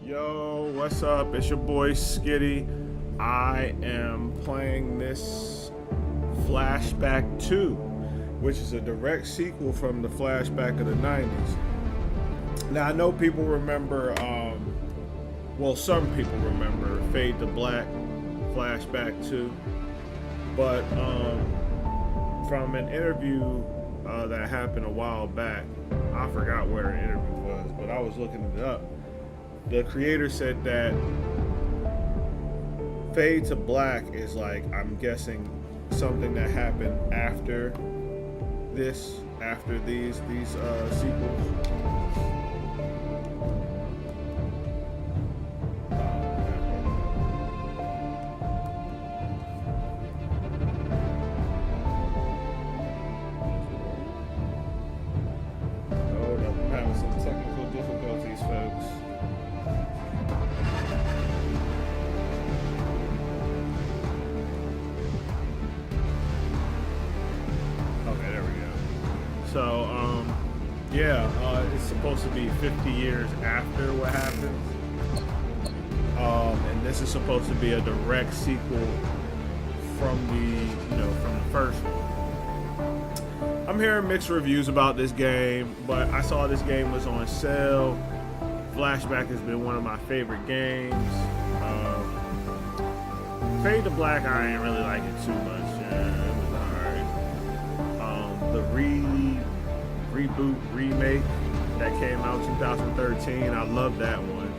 Yo, what's up? It's your boy Skiddy. I am playing this Flashback 2, which is a direct sequel from the Flashback of the 90s. Now, I know people remember, well, some people remember Fade to Black Flashback 2, but from an interview that happened a while back, I forgot where the interview was, but I was looking it up. The creator said that Fade to Black is like, I'm guessing, something that happened after this, after these sequels. Hold up, I'm having some technical difficulties, folks. Okay, there we go. So, it's supposed to be 50 years after what happened. And this is supposed to be a direct sequel from the first one. I'm hearing mixed reviews about this game, but I saw this game was on sale. Flashback has been one of my favorite games. Fade to Black, I ain't really like it too much. Yeah, it was alright. The reboot remake that came out 2013, I love that one.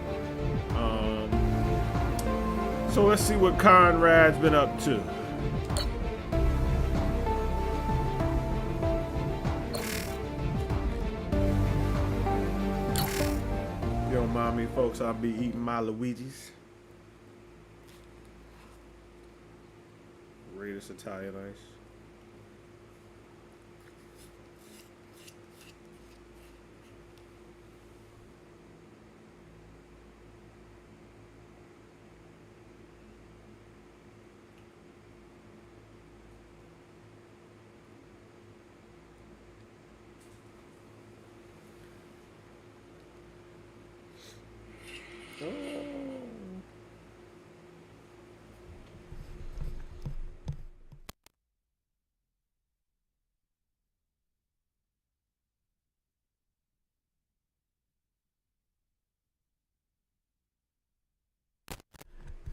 So let's see what Conrad's been up to. You don't mind me, folks, I'll be eating my Luigi's. Greatest Italian ice.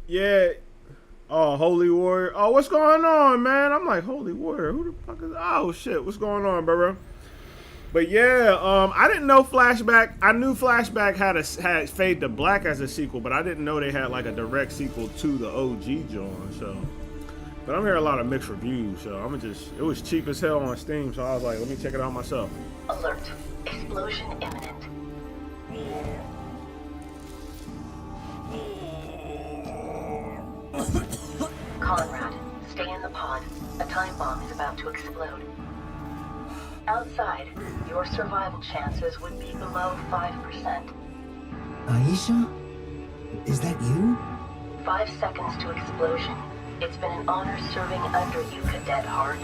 Yeah. Oh, Holy Warrior. Oh, what's going on, man? I'm like, Holy Warrior. Who the fuck is? Oh shit, what's going on, bro? But yeah, I didn't know Flashback. I knew Flashback had Fade to Black as a sequel, but I didn't know they had like a direct sequel to the OG John. So, but I'm hearing a lot of mixed reviews. So it was cheap as hell on Steam. So I was like, let me check it out myself. Alert. Explosion imminent. Conrad, stay in the pod. A time bomb is about to explode. Outside, your survival chances would be below 5%. Aisha? Is that you? 5 seconds to explosion. It's been an honor serving under you, Cadet Hart.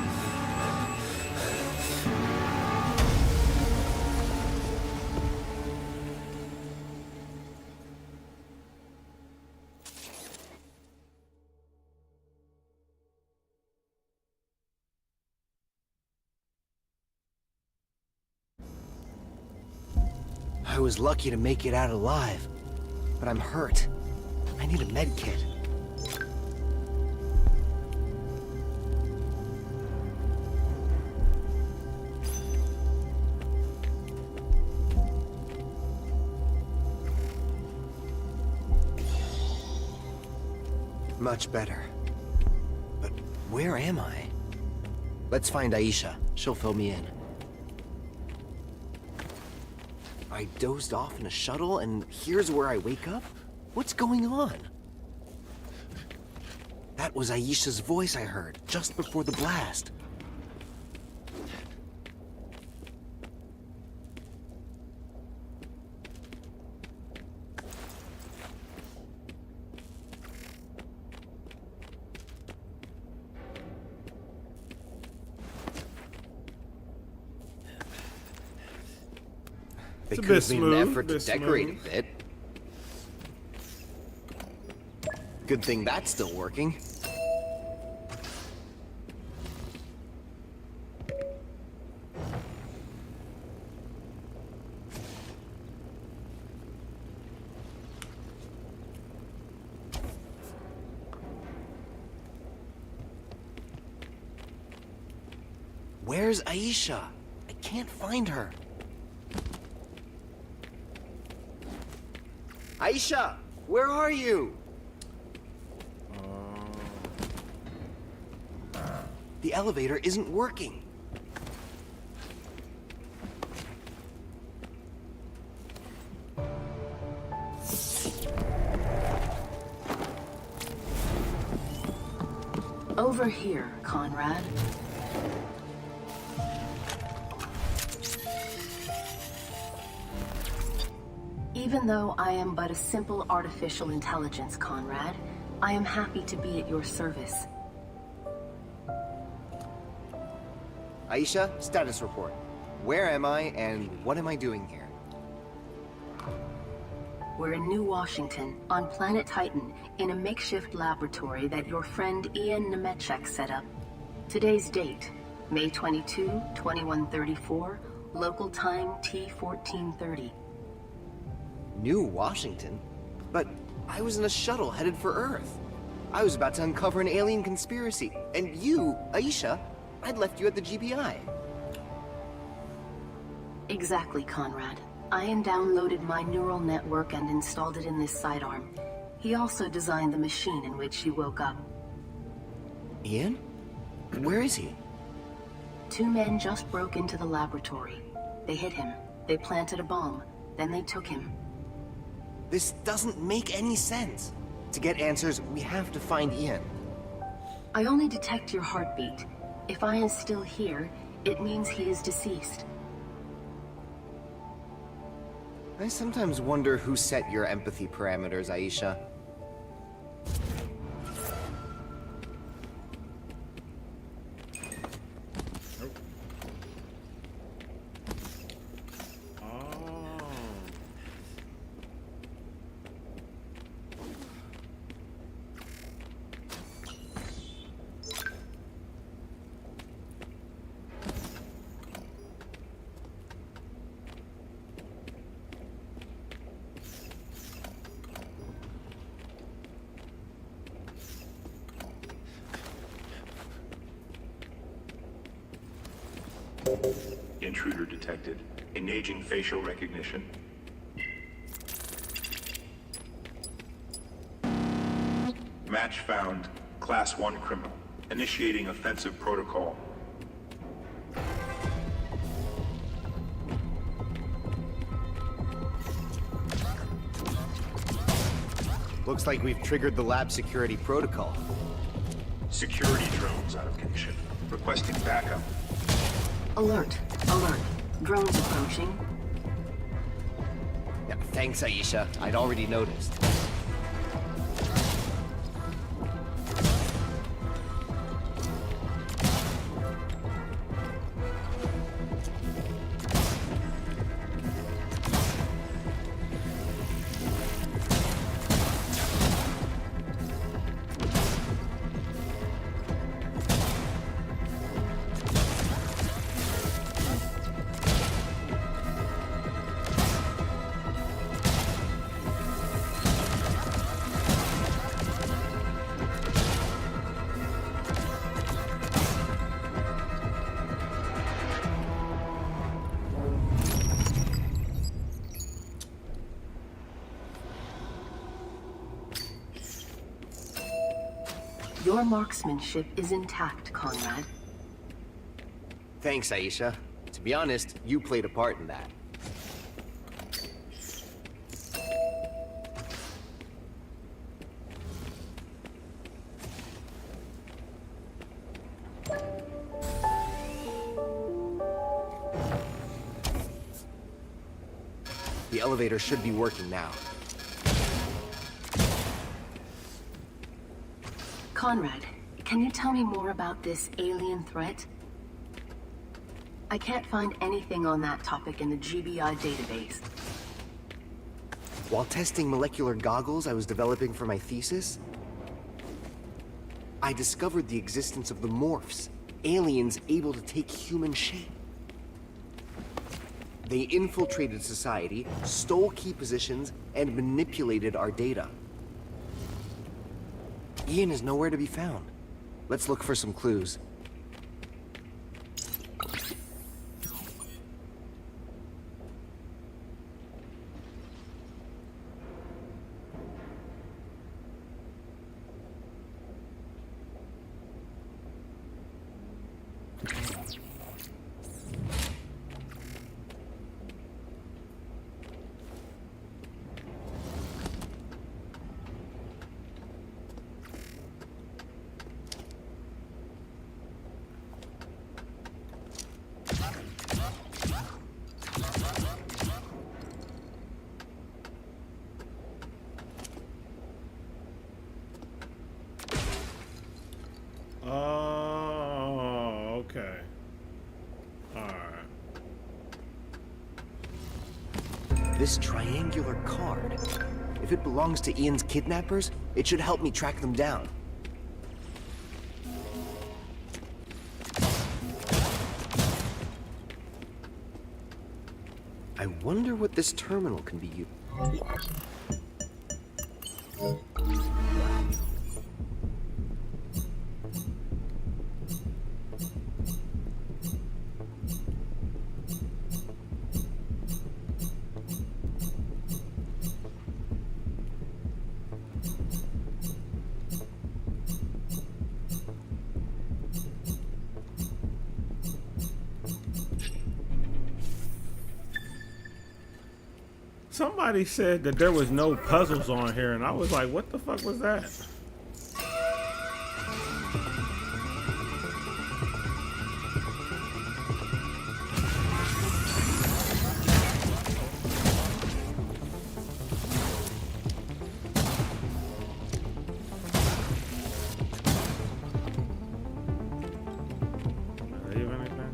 I was lucky to make it out alive, but I'm hurt. I need a med kit. Much better. But where am I? Let's find Aisha. She'll fill me in. I dozed off in a shuttle, and here's where I wake up? What's going on? That was Aisha's voice I heard, just before the blast. It could have been an effort to decorate a bit. Good thing that's still working. Where's Aisha? I can't find her. Aisha, where are you? The elevator isn't working. Over here, Conrad. Even though I am but a simple artificial intelligence, Conrad, I am happy to be at your service. Aisha, status report. Where am I and what am I doing here? We're in New Washington, on planet Titan, in a makeshift laboratory that your friend Ian Nemechek set up. Today's date, May 22, 2134, local time T1430. New Washington? But I was in a shuttle headed for Earth. I was about to uncover an alien conspiracy. And you, Aisha, I'd left you at the GPI. Exactly, Conrad. Ian downloaded my neural network and installed it in this sidearm. He also designed the machine in which you woke up. Ian? Where is he? 2 men just broke into the laboratory. They hit him. They planted a bomb. Then they took him. This doesn't make any sense. To get answers, we have to find Ian. I only detect your heartbeat. If Ian's still here, it means he is deceased. I sometimes wonder who set your empathy parameters, Aisha. Intruder detected. Engaging facial recognition. Match found. Class 1 criminal. Initiating offensive protocol. Looks like we've triggered the lab security protocol. Security drones out of commission. Requesting backup. Alert. Alert. Drones approaching. Yeah, thanks, Aisha. I'd already noticed. Your marksmanship is intact, Conrad. Thanks, Aisha. To be honest, you played a part in that. The elevator should be working now. Conrad, can you tell me more about this alien threat? I can't find anything on that topic in the GBI database. While testing molecular goggles I was developing for my thesis, I discovered the existence of the morphs, aliens able to take human shape. They infiltrated society, stole key positions, and manipulated our data. Ian is nowhere to be found. Let's look for some clues. Oh, okay. Alright. This triangular card. If it belongs to Ian's kidnappers, it should help me track them down. I wonder what this terminal can be used. Somebody said that there was no puzzles on here, and I was like, what the fuck was that? Did I leave anything?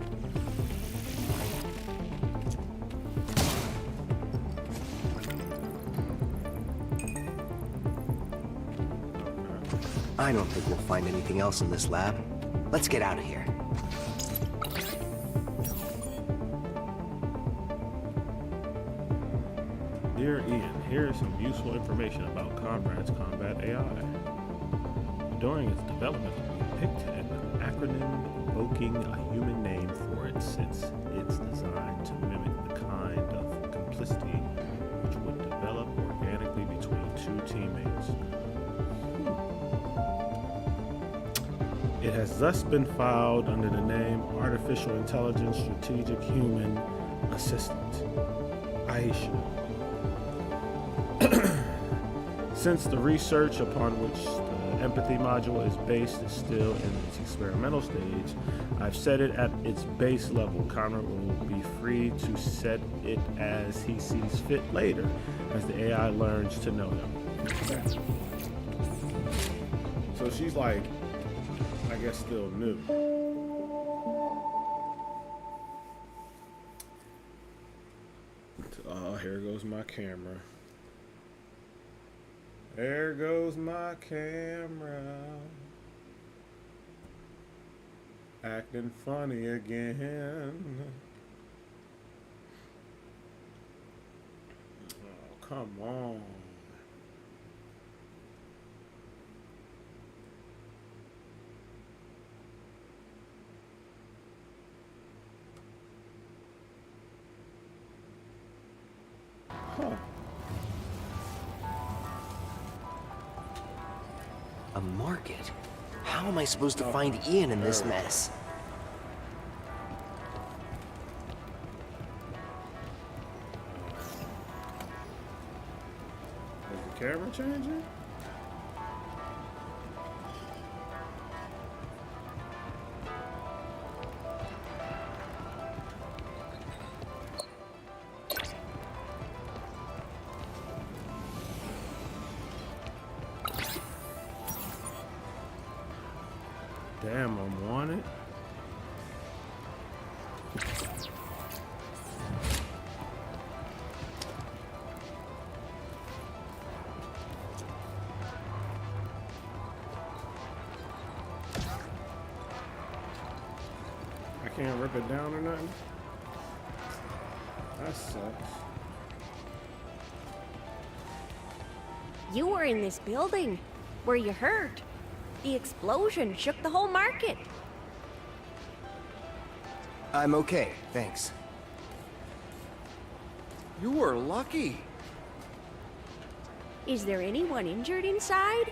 I don't think we'll find anything else in this lab. Let's get out of here. Dear Ian, here is some useful information about Comrade's combat AI. During its development, we picked an acronym evoking a human name for it since it's designed to mimic the kind of complicity which would develop organically between two teammates. It has thus been filed under the name Artificial Intelligence Strategic Human Assistant, Aisha. Since the research upon which the empathy module is based is still in its experimental stage, I've set it at its base level. Conrad will be free to set it as he sees fit later, as the AI learns to know him. So she's like, I guess, still new. Oh, here goes my camera. There goes my camera. Acting funny again. Oh, come on. Huh. A market? How am I supposed to find Ian in this mess? Is the camera changing? Damn, I'm wanted. Can't rip it down or nothing? That sucks. You were in this building. Were you hurt? The explosion shook the whole market. I'm okay, thanks. You were lucky. Is there anyone injured inside?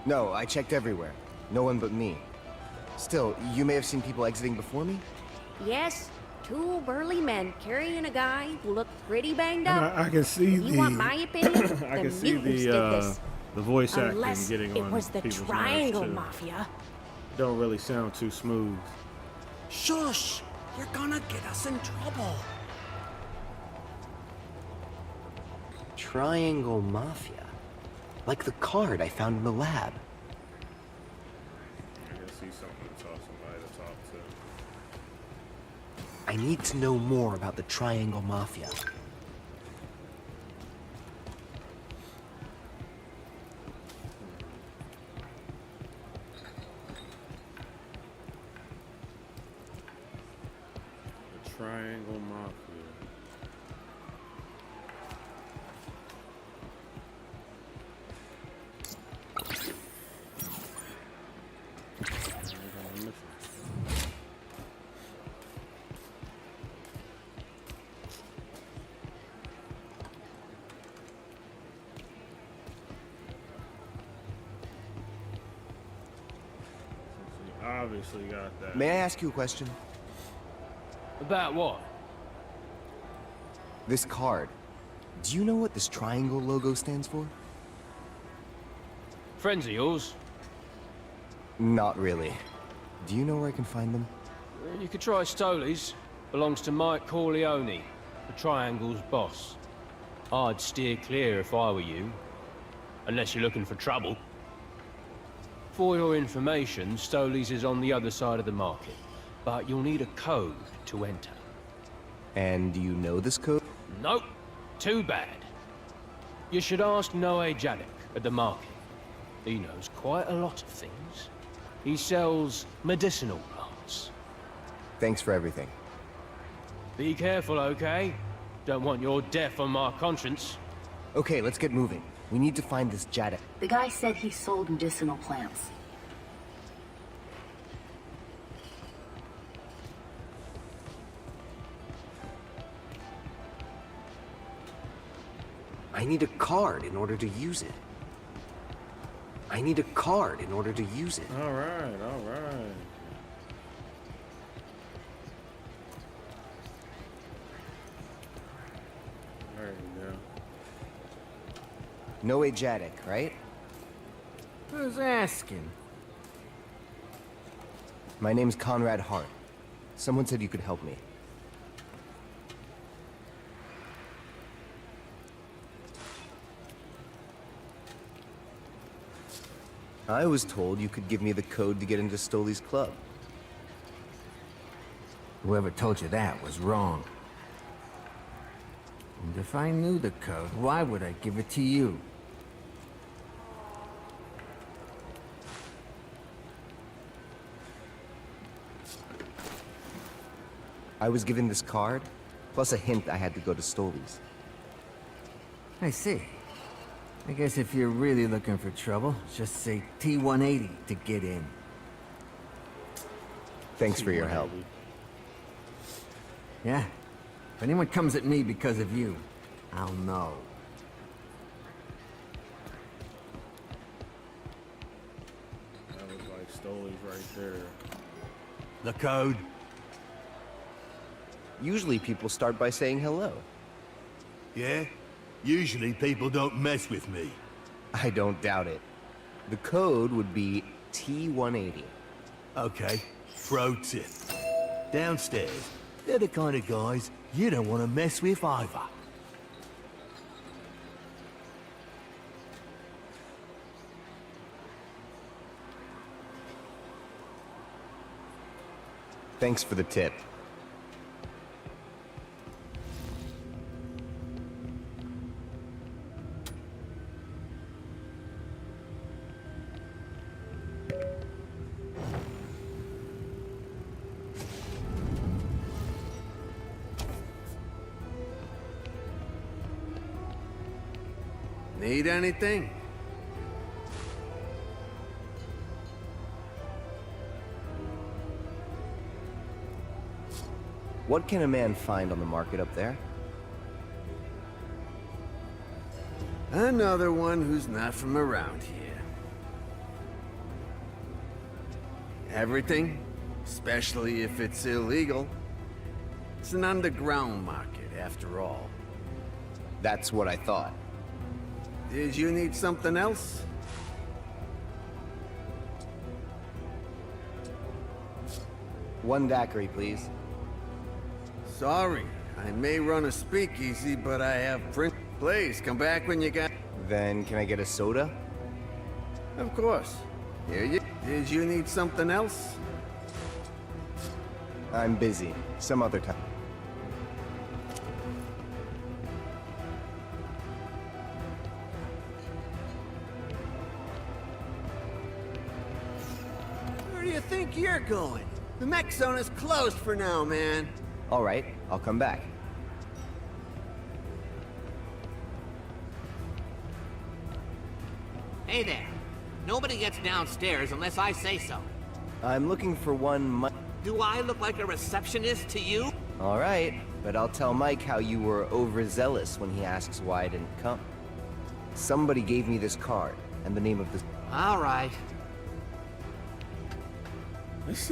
No, I checked everywhere. No one but me. Still, you may have seen people exiting before me? Yes, two burly men carrying a guy who looked pretty banged up. I can see If you want my opinion, I the can see mutants did this. the voice acting Unless getting it on was the people's Triangle nerves, too. Mafia. Don't really sound too smooth. Shush! You're gonna get us in trouble. Triangle Mafia. Like the card I found in the lab. I can see something to talk somebody to talk to. I need to know more about the Triangle Mafia. The Triangle Mafia. Obviously got that. May I ask you a question? About what? This card. Do you know what this triangle logo stands for? Friends of yours? Not really. Do you know where I can find them? You could try Stoley's. Belongs to Mike Corleone, the Triangle's boss. I'd steer clear if I were you. Unless you're looking for trouble. For your information, Stoley's is on the other side of the market. But you'll need a code to enter. And do you know this code? Nope. Too bad. You should ask Noe Jadek at the market. He knows quite a lot of things. He sells medicinal plants. Thanks for everything. Be careful, okay? Don't want your death on my conscience. Okay, let's get moving. We need to find this Jadek. The guy said he sold medicinal plants. I need a card in order to use it. I need a card in order to use it. All right, all right. There you go. Noe Jadek, right? Who's asking? My name's Conrad Hart. Someone said you could help me. I was told you could give me the code to get into Stoley's club. Whoever told you that was wrong. And if I knew the code, why would I give it to you? I was given this card, plus a hint I had to go to Stoley's. I see. I guess if you're really looking for trouble, just say T-180 to get in. Thanks for your help. Yeah? If anyone comes at me because of you, I'll know. That was like Stoley's right there. The code? Usually people start by saying hello. Yeah? Usually people don't mess with me. I don't doubt it. The code would be T-180. Okay, pro tip. Downstairs, they're the kind of guys you don't want to mess with either. Thanks for the tip. Need anything? What can a man find on the market up there? Another one who's not from around here. Everything, especially if it's illegal. It's an underground market, after all. That's what I thought. Did you need something else? One daiquiri, please. Sorry, I may run a speakeasy, but I have print. Please, come back when you got... Then can I get a soda? Of course. Here you... Did you need something else? I'm busy. Some other time. Where do you think you're going? The mech zone is closed for now, man. All right, I'll come back. Hey there. Nobody gets downstairs unless I say so. I'm looking for one Do I look like a receptionist to you? All right, but I'll tell Mike how you were overzealous when he asks why I didn't come. Somebody gave me this card, and the name of this... All right.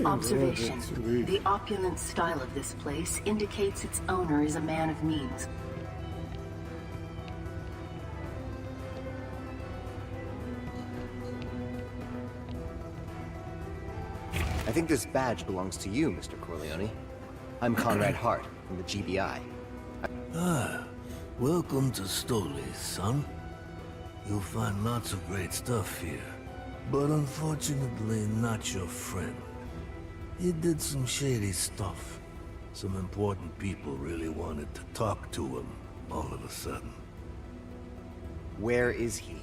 Observation. The opulent style of this place indicates its owner is a man of means. I think this badge belongs to you, Mr. Corleone. I'm Conrad Hart, from the GBI. Welcome to Stoley's, son. You'll find lots of great stuff here, but unfortunately not your friend. He did some shady stuff. Some important people really wanted to talk to him all of a sudden. Where is he?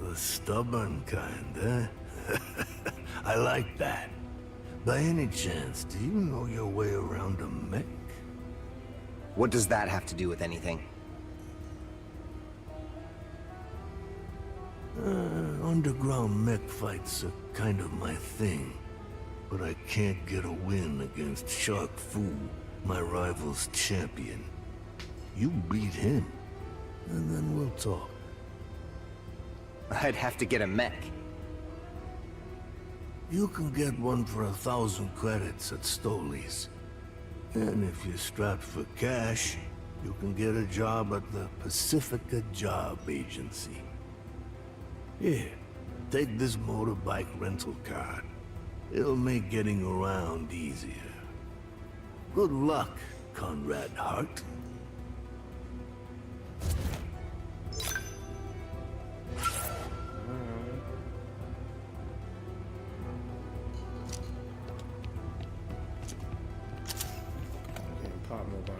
The stubborn kind, eh? I like that. By any chance, do you know your way around a mech? What does that have to do with anything? Underground mech fights are kind of my thing. But I can't get a win against Shark Fu, my rival's champion. You beat him, and then we'll talk. I'd have to get a mech. You can get one for 1,000 credits at Stoley's. And if you're strapped for cash, you can get a job at the Pacifica Job Agency. Here, take this motorbike rental card. It'll make getting around easier. Good luck, Conrad Hart. Pop nobody.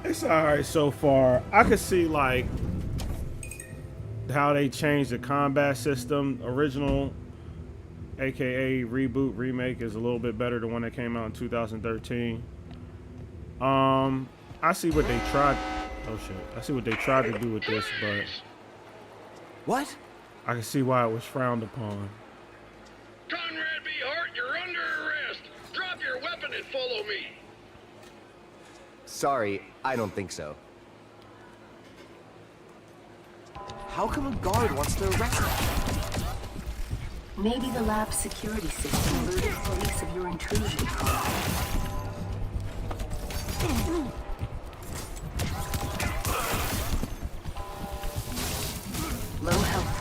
It's alright so far. I could see like how they changed the combat system. Original, aka reboot, remake is a little bit better than one that came out in 2013. I see what they tried. Oh shit! I see what they tried to do with this, but What? I can see why it was frowned upon. Conrad B. Hart, you're under arrest. Drop your weapon and follow me. Sorry, I don't think so. How come a guard wants to arrest me? Maybe the lab's security system alerted police of your intrusion. Low health.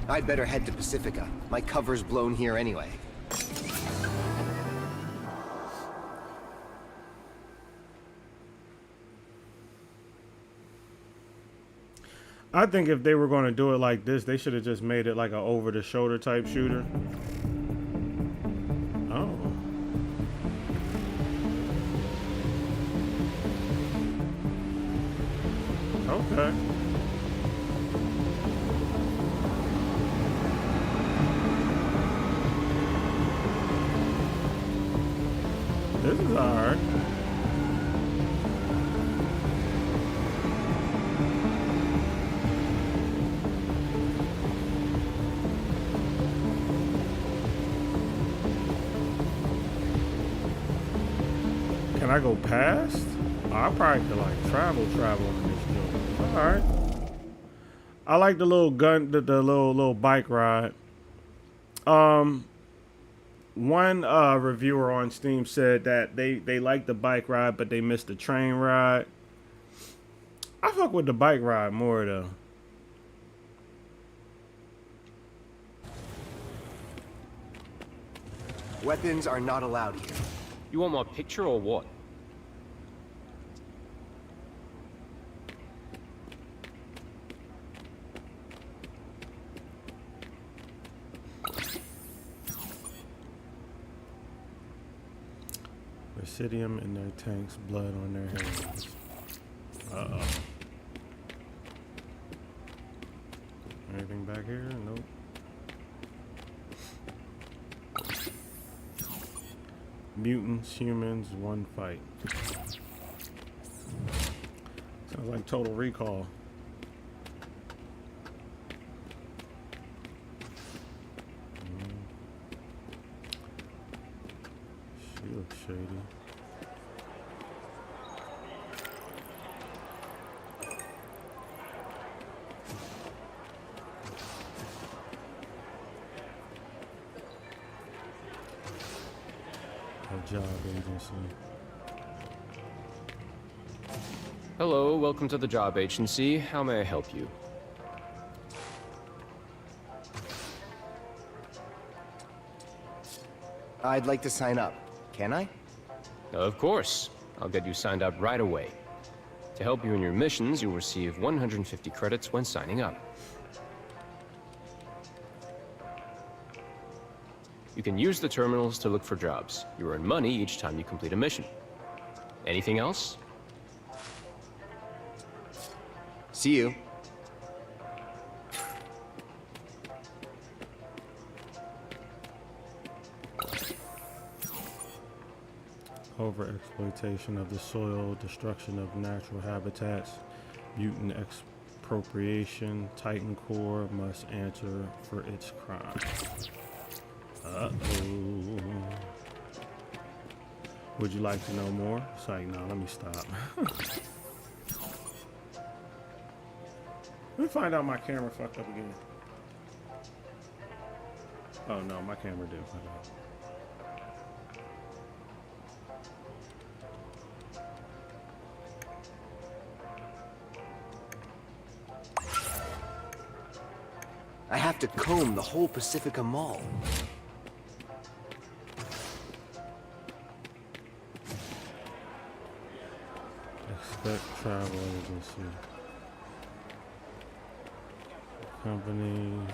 I'd better head to Pacifica. My cover's blown here anyway. I think if they were going to do it like this, they should have just made it like an over-the-shoulder type shooter. Oh. Okay. This is alright. Can I go past? Oh, I probably could like travel in this joint. Alright. I like the little gun, the little bike ride. One reviewer on Steam said that they liked the bike ride, but they missed the train ride. I fuck with the bike ride more though. Weapons are not allowed here. You want my picture or what? Residium in their tanks, blood on their hands. Uh-oh. Anything back here? Nope. Mutants, humans, one fight. Sounds like Total Recall. She looks shady. Job agency. Hello, welcome to the job agency. How may I help you? I'd like to sign up. Can I? Of course. I'll get you signed up right away. To help you in your missions, you'll receive 150 credits when signing up. You can use the terminals to look for jobs. You earn money each time you complete a mission. Anything else? See you. Overexploitation of the soil, destruction of natural habitats, mutant expropriation. Titan Core must answer for its crimes. Uh-oh. Would you like to know more? It's like, no, let me stop. Let me find out my camera fucked up again. Oh no, my camera did fuck up. I have to comb the whole Pacifica Mall. Expect travel agency. Companies.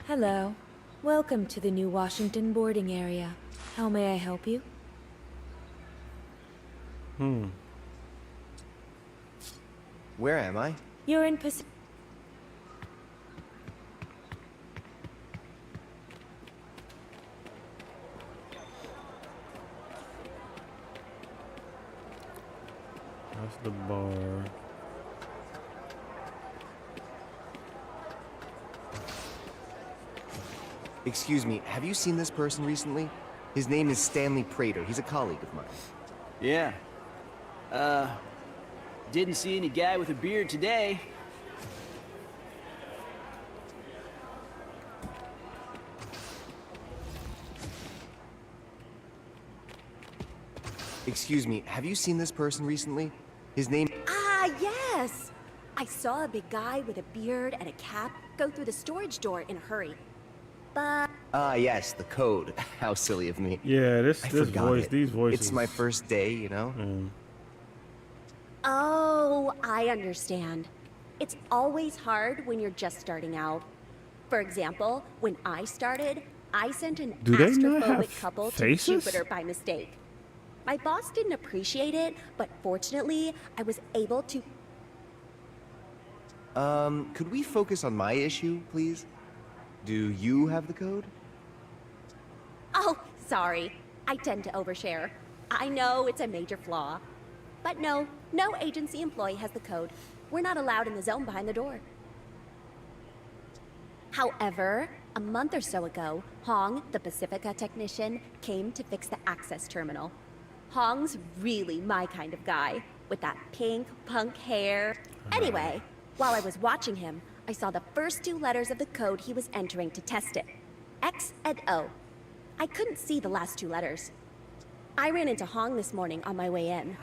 Hello. Welcome to the New Washington boarding area. How may I help you? Where am I? You're in Pacific. That's the bar. Excuse me, have you seen this person recently? His name is Stanley Prater. He's a colleague of mine. Yeah. Didn't see any guy with a beard today. Excuse me, have you seen this person recently? His name... Ah, yes! I saw a big guy with a beard and a cap go through the storage door in a hurry. But Ah, yes, the code. How silly of me. Yeah, I this forgot voice, it. these voices. It's my first day, you know? Oh, I understand. It's always hard when you're just starting out. For example, when I started, I sent an Do they not have astrophobic couple faces? to Jupiter by mistake. My boss didn't appreciate it, but fortunately, I was able to... Could we focus on my issue, please? Do you have the code? Oh, sorry. I tend to overshare. I know it's a major flaw. But no agency employee has the code. We're not allowed in the zone behind the door. However, a month or so ago, Hong, the Pacifica technician, came to fix the access terminal. Hong's really my kind of guy, with that pink punk hair. Anyway, while I was watching him, I saw the first 2 letters of the code he was entering to test it. X and O. I couldn't see the last 2 letters. I ran into Hong this morning on my way in.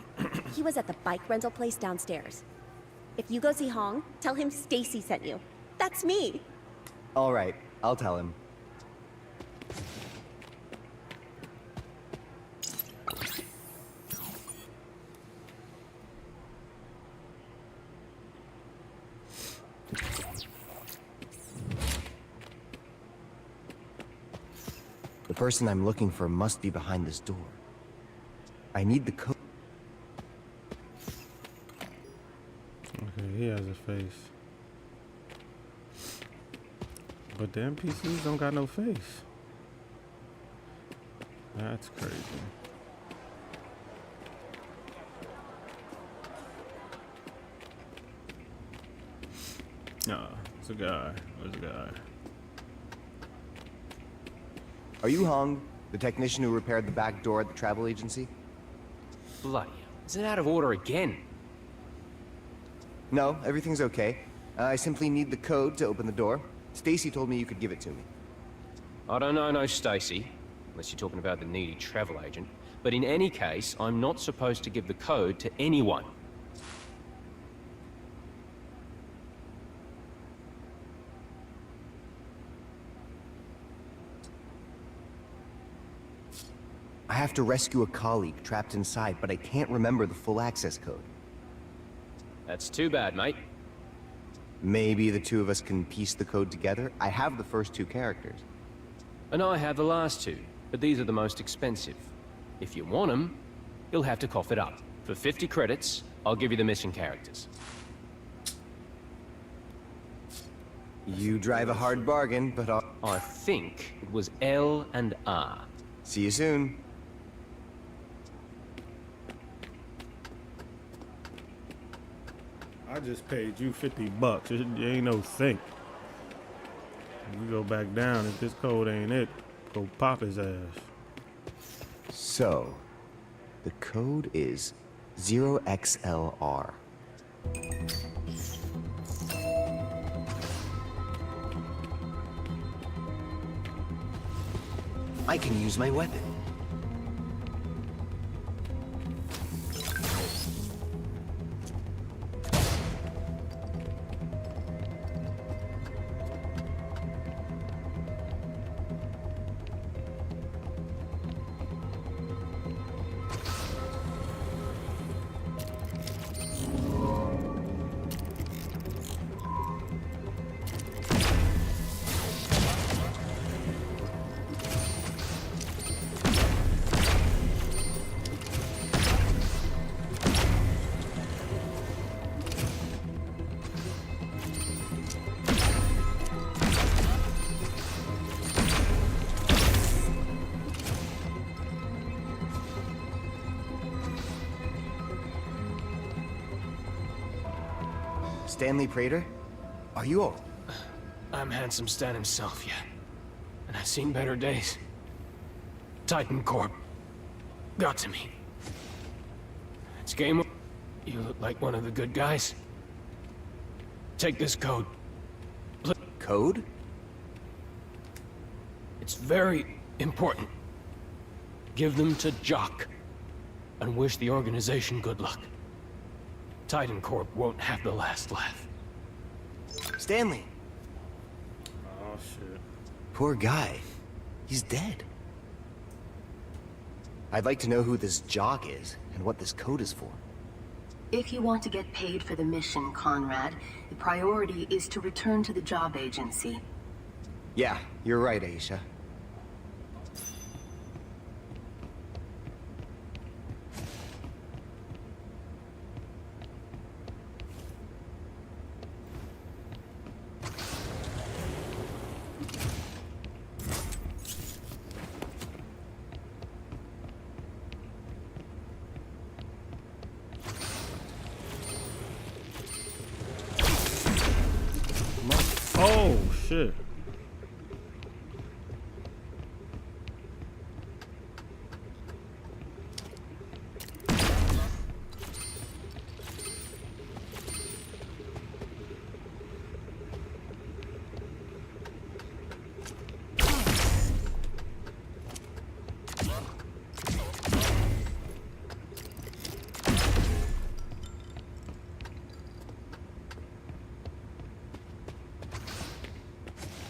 He was at the bike rental place downstairs. If you go see Hong, tell him Stacy sent you. That's me. All right, I'll tell him. The person I'm looking for must be behind this door. I need the code. Okay, he has a face. But the NPCs don't got no face. That's crazy. Nah, it's a guy. There's a guy. Are you Hong, the technician who repaired the back door at the travel agency? Bloody hell. Is it out of order again? No, everything's okay. I simply need the code to open the door. Stacy told me you could give it to me. I don't know no Stacy, unless you're talking about the needy travel agent. But in any case, I'm not supposed to give the code to anyone. I have to rescue a colleague trapped inside, but I can't remember the full access code. That's too bad, mate. Maybe the 2 of us can piece the code together? I have the first 2 characters. And I have the last 2, but these are the most expensive. If you want them, you'll have to cough it up. For 50 credits, I'll give you the missing characters. You drive a hard bargain, but I think it was L and R. See you soon. I just paid you $50. It ain't no thing. We go back down. If this code ain't it, go pop his ass. So, the code is 0XLR. I can use my weapon. Stanley Prater? Are you all... I'm Handsome Stan himself, yeah. And I've seen better days. Titan Corp got to me. It's game over. You look like one of the good guys. Take this code. Code? It's very important. Give them to Jock. And wish the organization good luck. Titan Corp won't have the last laugh. Stanley! Oh, shit. Poor guy. He's dead. I'd like to know who this jock is and what this code is for. If you want to get paid for the mission, Conrad, the priority is to return to the job agency. Yeah, you're right, Aisha. Oh, shit.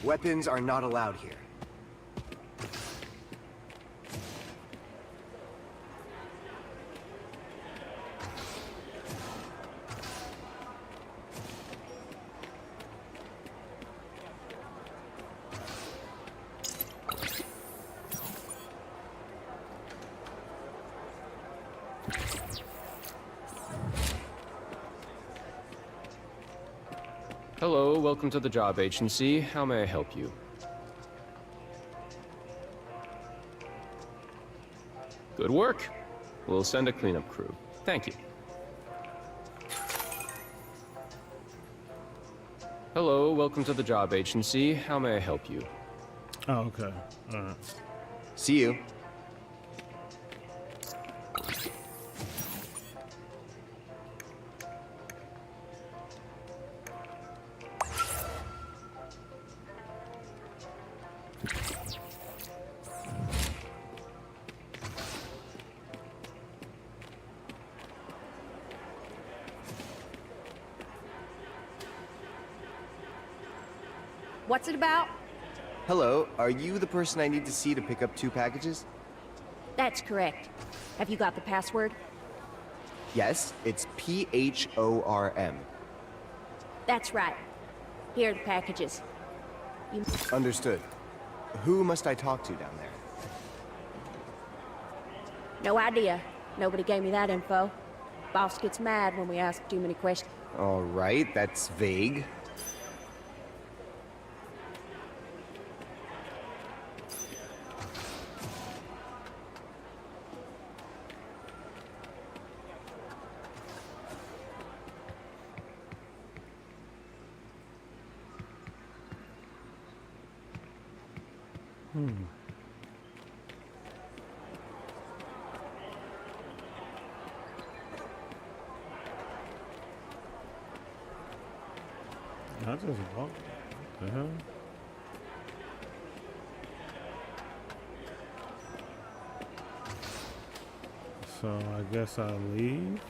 Weapons are not allowed here. Hello, welcome to the job agency. How may I help you? Good work. We'll send a cleanup crew. Thank you. Hello, welcome to the job agency. How may I help you? Oh, okay. All right. See you. What's it about? Hello, are you the person I need to see to pick up 2 packages? That's correct. Have you got the password? Yes, it's PHORM. That's right. Here are the packages. You... Understood. Who must I talk to down there? No idea. Nobody gave me that info. Boss gets mad when we ask too many questions. All right, that's vague. I just walked. What the hell? So I guess I'll leave.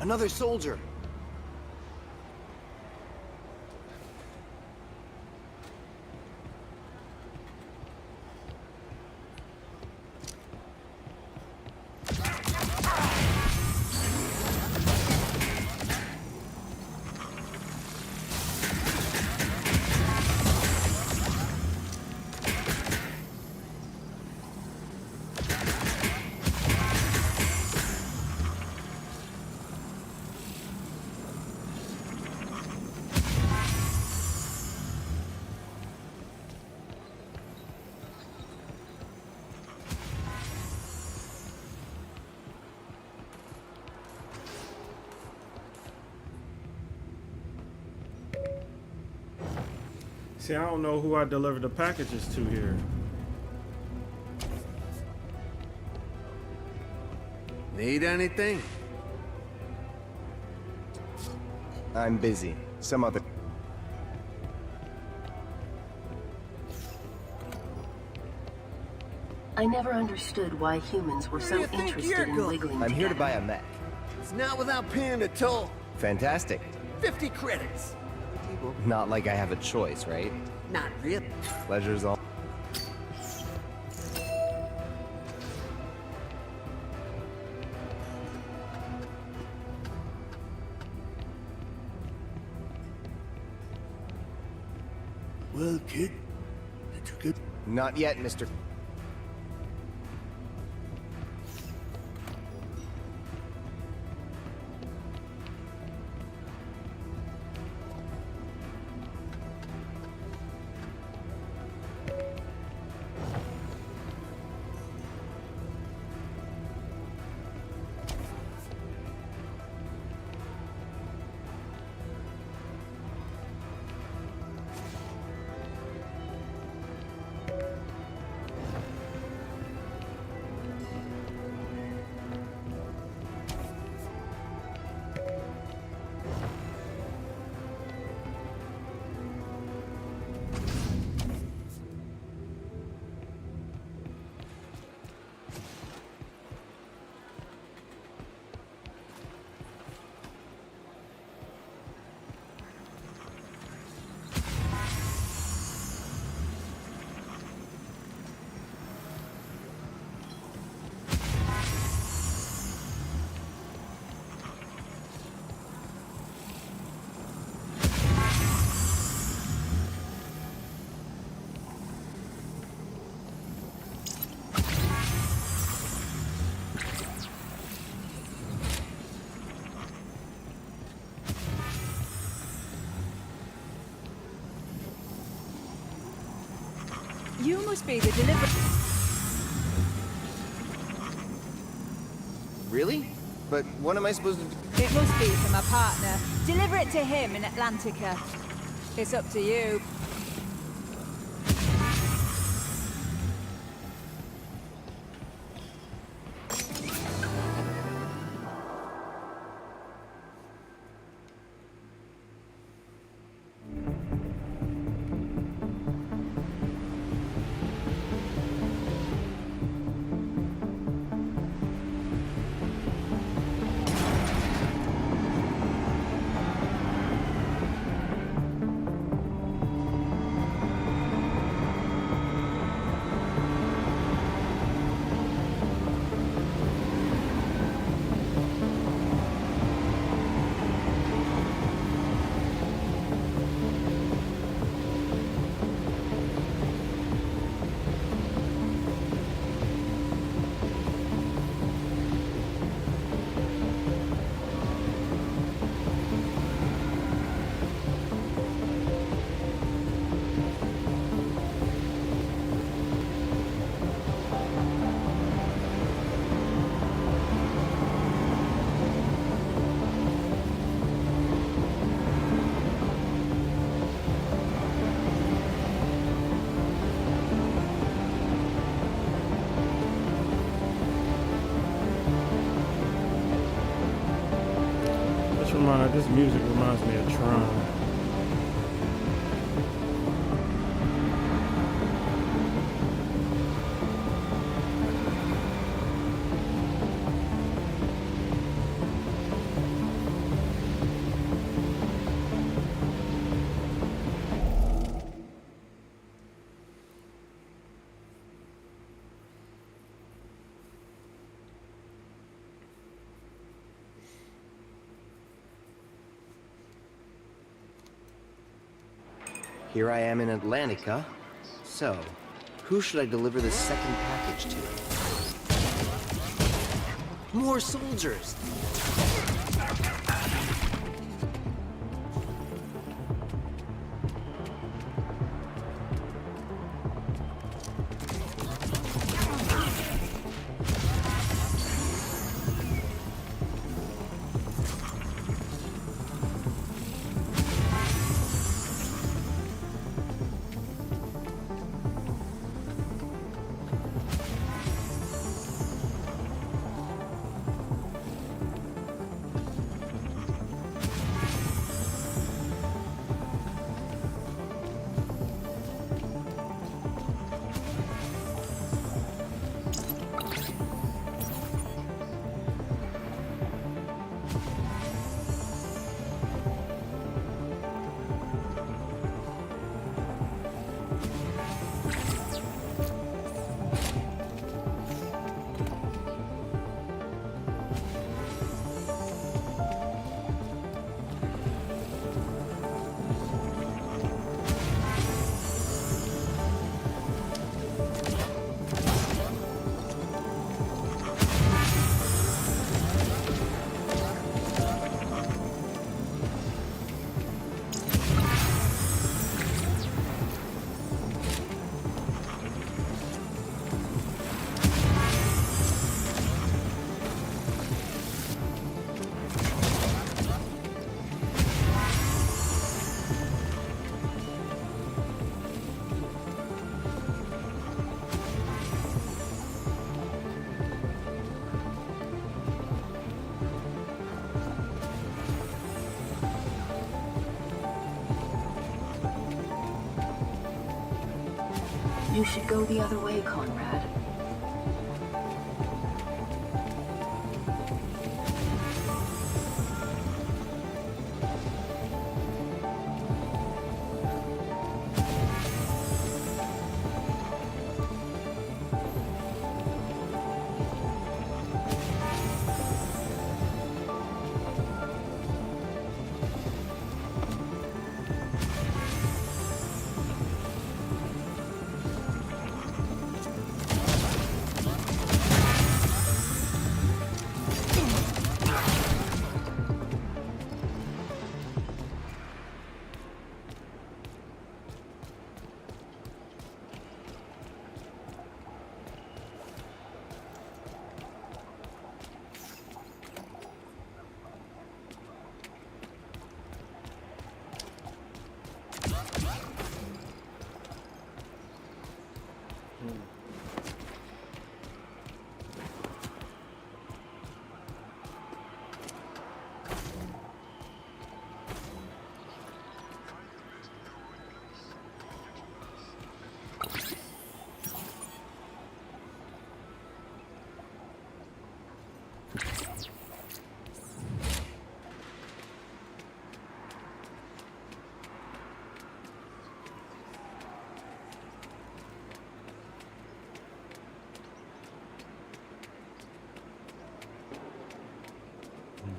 Another soldier. See, I don't know who I delivered the packages to here. Need anything? I'm busy. Some other... I never understood why humans were so interested in wiggling I'm here to together. buy a mech. It's not without paying a toll. Fantastic. 50 credits. Not like I have a choice, right? Not really. Pleasure's all... Well, kid, did you get... Not yet, Mr. You must be the delivery... Really? But what am I supposed to do? It must be for my partner. Deliver it to him in Atlantica. It's up to you. This music reminds me of Tron. here I am in Atlantica. So, who should I deliver the second package to? More soldiers! You should go the other way, Conrad.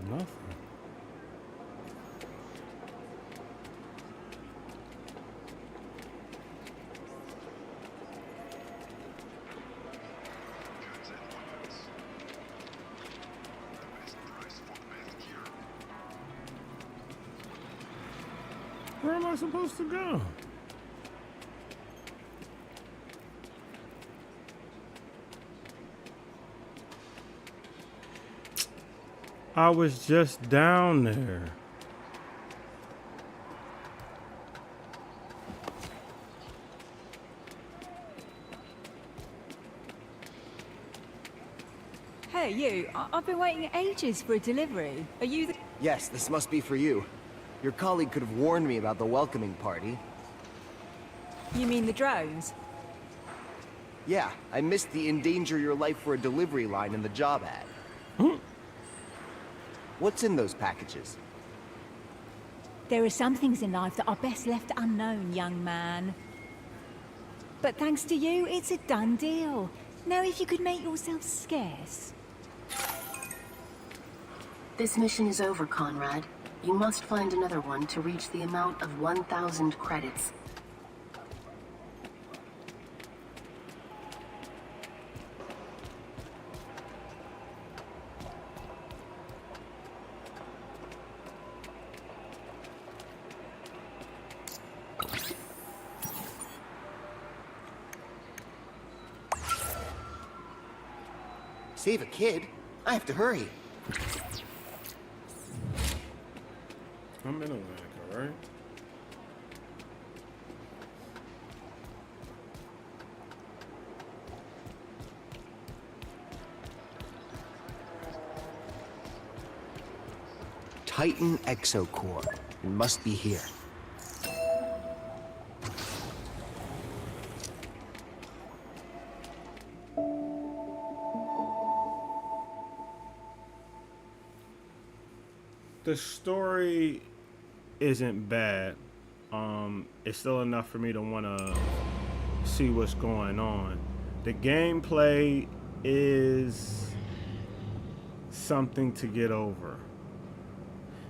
Nothing. Where am I supposed to go? I was just down there. Hey, you. I've been waiting ages for a delivery. Are you the... Yes, this must be for you. Your colleague could have warned me about the welcoming party. You mean the drones? Yeah, I missed the endanger your life for a delivery line in the job ad. What's in those packages? There are some things in life that are best left unknown, young man. But thanks to you, it's a done deal. Now if you could make yourself scarce. This mission is over, Conrad. You must find another one to reach the amount of 1,000 credits. Save a kid? I have to hurry. I'm in Atlantica, right? Titan Exocore. It must be here. The story isn't bad. It's still enough for me to want to see what's going on. The gameplay is something to get over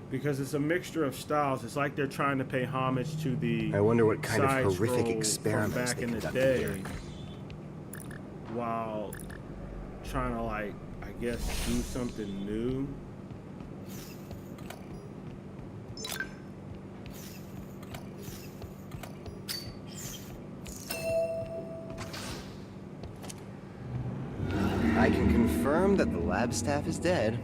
because it's a mixture of styles. It's like they're trying to pay homage to the I wonder what kind of horrific side-scroll experiments from back they in the conducted day, here. while trying to, like, I guess, do something new. I can confirm that the lab staff is dead.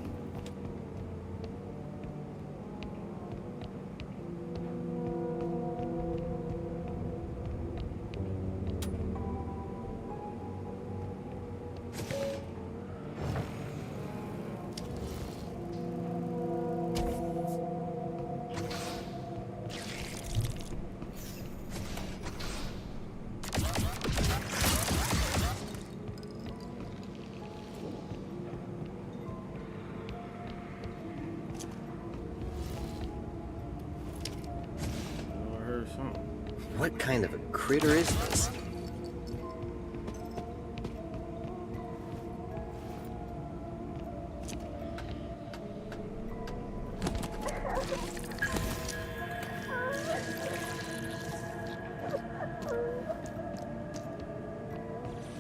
What kind of a critter is this?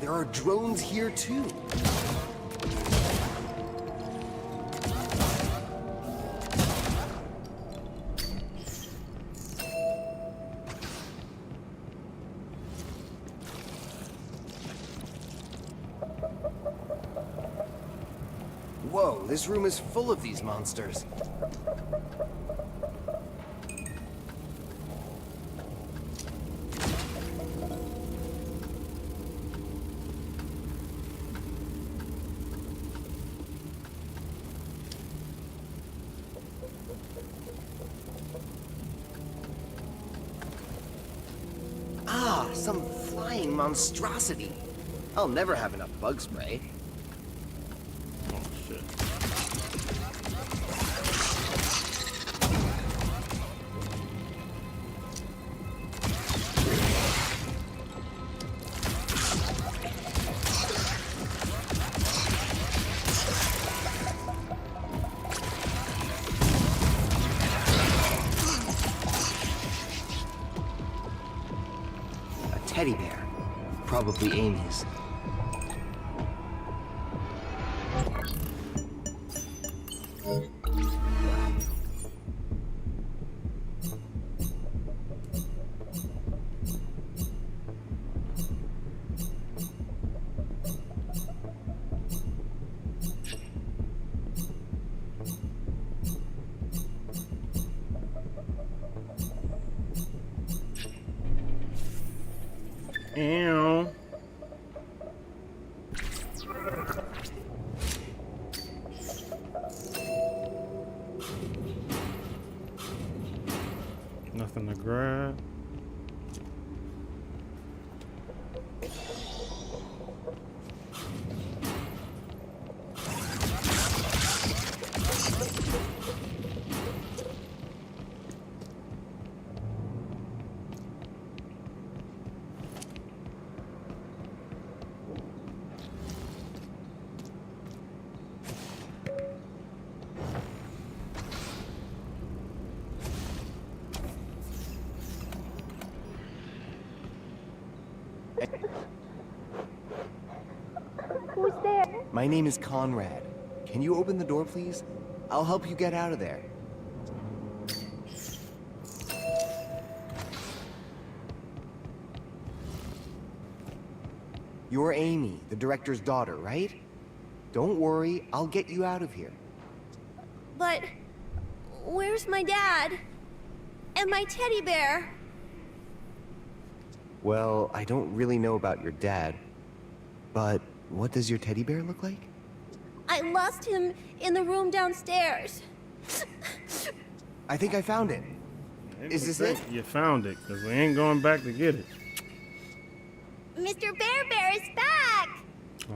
There are drones here too. Whoa, this room is full of these monsters. Ah, some flying monstrosity. I'll never have enough bug spray. Oh, shit. A teddy bear. Probably Amy's. Ew. Nothing to grab. Who's there? My name is Conrad. Can you open the door, please? I'll help you get out of there. You're Amy, the director's daughter, right? Don't worry, I'll get you out of here. But where's my dad? And my teddy bear? Well, I don't really know about your dad, but what does your teddy bear look like? I lost him in the room downstairs. I think I found it. Is this it? You found it, because we ain't going back to get it. Mr. Bear is back!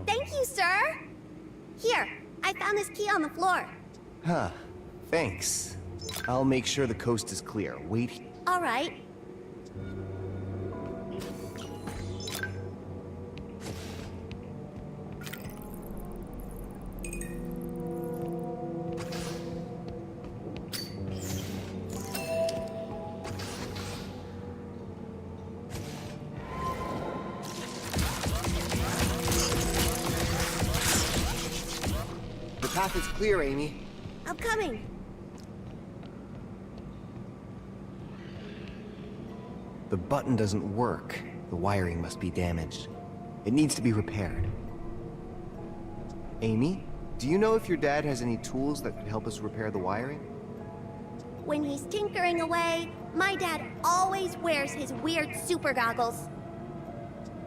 Thank you, sir! Here, I found this key on the floor. Huh. Thanks. I'll make sure the coast is clear. Wait. All right. The path is clear, Amy. I'm coming. The button doesn't work. The wiring must be damaged. It needs to be repaired. Amy, do you know if your dad has any tools that could help us repair the wiring? When he's tinkering away, my dad always wears his weird super goggles.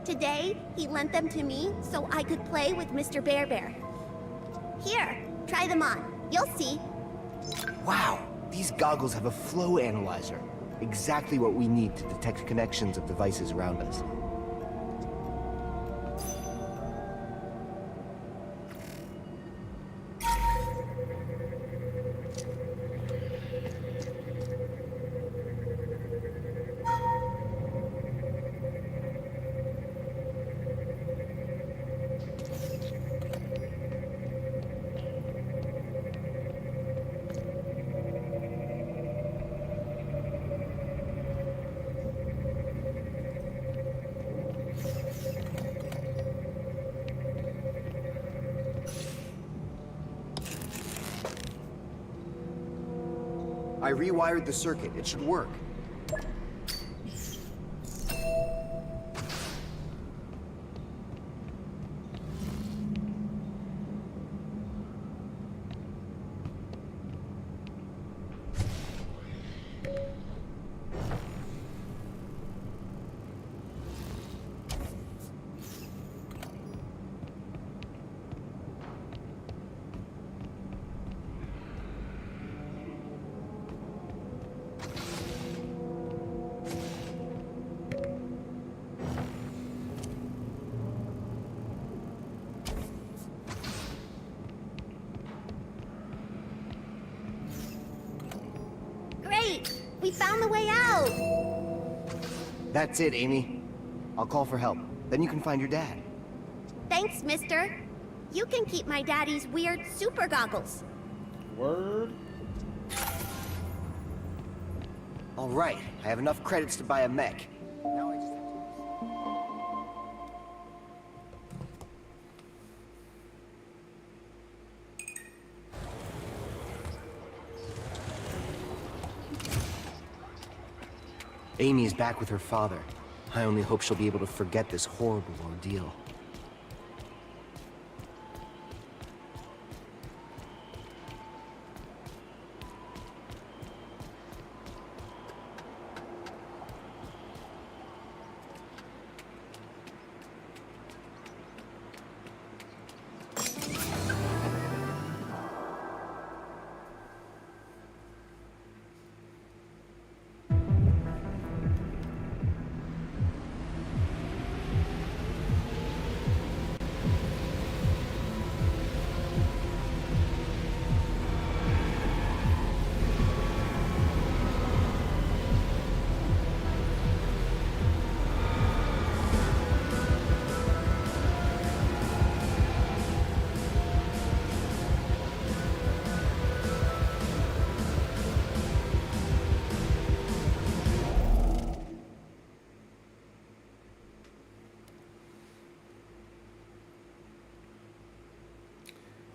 Today, he lent them to me so I could play with Mr. Bear. Here, try them on. You'll see. Wow, these goggles have a flow analyzer. Exactly what we need to detect connections of devices around us. I rewired the circuit. It should work. Great! We found the way out! That's it, Amy. I'll call for help. Then you can find your dad. Thanks, mister. You can keep my daddy's weird super goggles. Word? All right, I have enough credits to buy a mech. Now I just have to... Amy is back with her father. I only hope she'll be able to forget this horrible ordeal.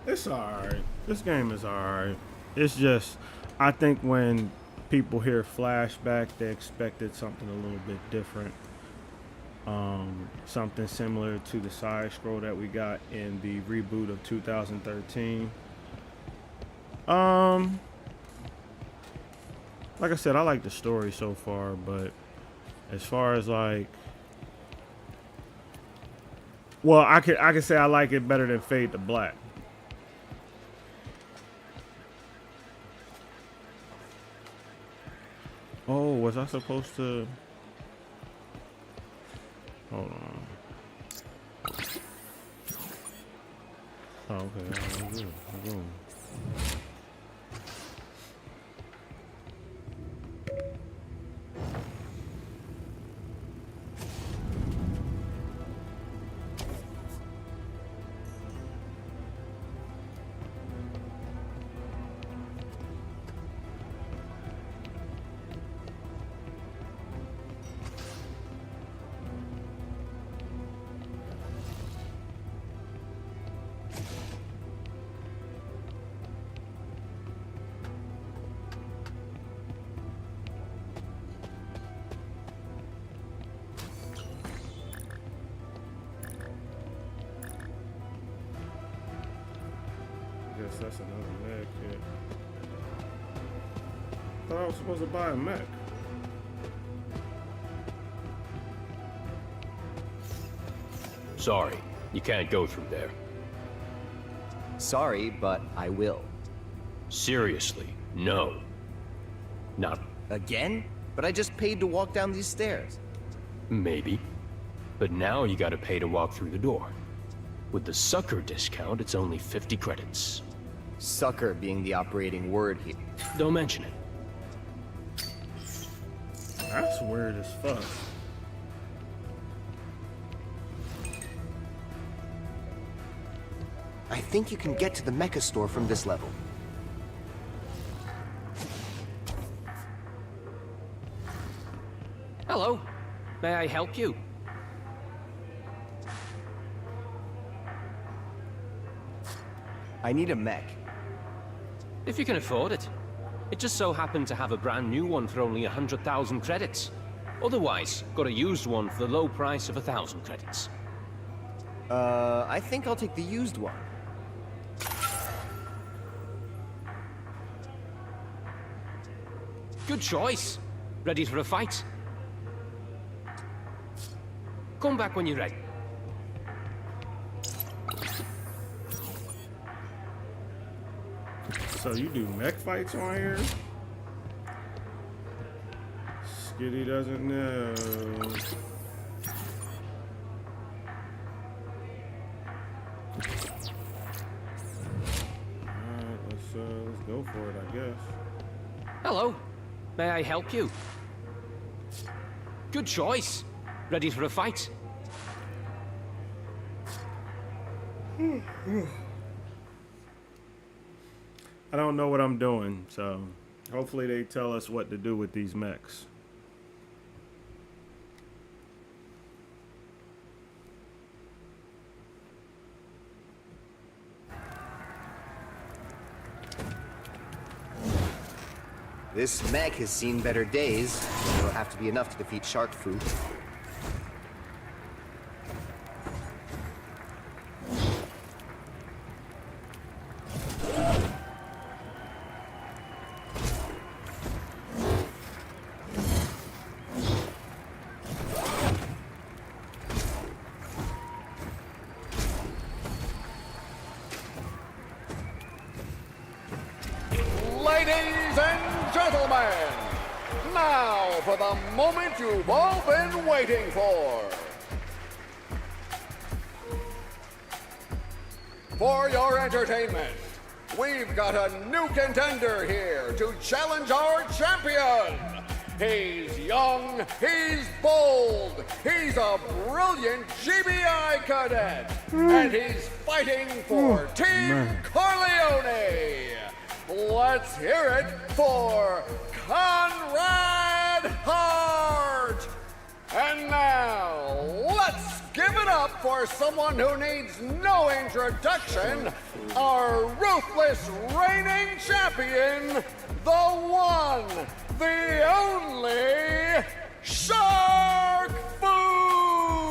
It's alright. This game is alright. It's just, I think when people hear Flashback, they expected something a little bit different. Something similar to the side scroll that we got in the reboot of 2013. Like I said, I like the story so far, but as far as like, well, I could say I like it better than Fade to Black. Oh, was I supposed to? Hold on. Oh, okay. I'm good. That's another mech here. Thought I was supposed to buy a mech. Sorry, you can't go through there. Sorry, but I will. Seriously, no. Not Again? But I just paid to walk down these stairs. maybe. But now you gotta pay to walk through the door. With the sucker discount, it's only 50 credits. Sucker being the operating word here. Don't mention it. That's weird as fuck. I think you can get to the mecha store from this level. Hello. May I help you? I need a mech. If you can afford it. It just so happened to have a brand new one for only 100,000 credits. Otherwise, got a used one for the low price of 1,000 credits. I think I'll take the used one. Good choice. Ready for a fight? Come back when you're ready. So you do mech fights on here? Skiddy doesn't know. Alright, let's go for it, I guess. Hello. May I help you? Good choice. Ready for a fight? I don't know what I'm doing, so hopefully they tell us what to do with these mechs. This mech has seen better days. It'll have to be enough to defeat Shark Fu. Ladies and gentlemen, now for the moment you've all been waiting for. For your entertainment, we've got a new contender here to challenge our champion. He's young, he's bold, he's a brilliant GBI cadet, and he's fighting for Team Corleone. Let's hear it for Conrad Hart! And now, let's give it up for someone who needs no introduction, our ruthless reigning champion, the one, the only, Shark Fu!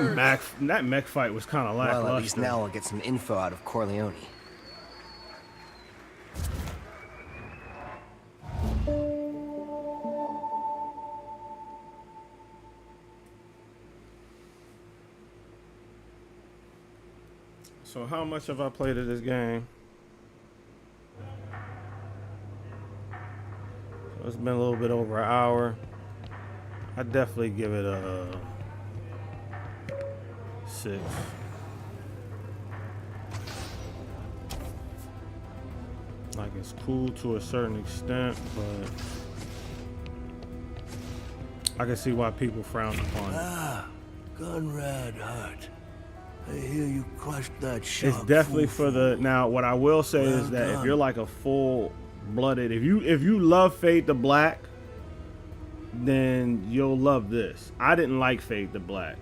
That mech fight was kind of lackluster. Well, at least now I'll get some info out of Corleone. So how much have I played of this game? So it's been a little bit over an hour. I'd definitely give it a 6. Like, it's cool to a certain extent, but I can see why people frown upon it. Ah, Conrad Hart. I hear you crushed that shark. It's definitely for the now. What I will say is that if you're like a full-blooded, if you love Fade to Black, then you'll love this. I didn't like Fade to Black,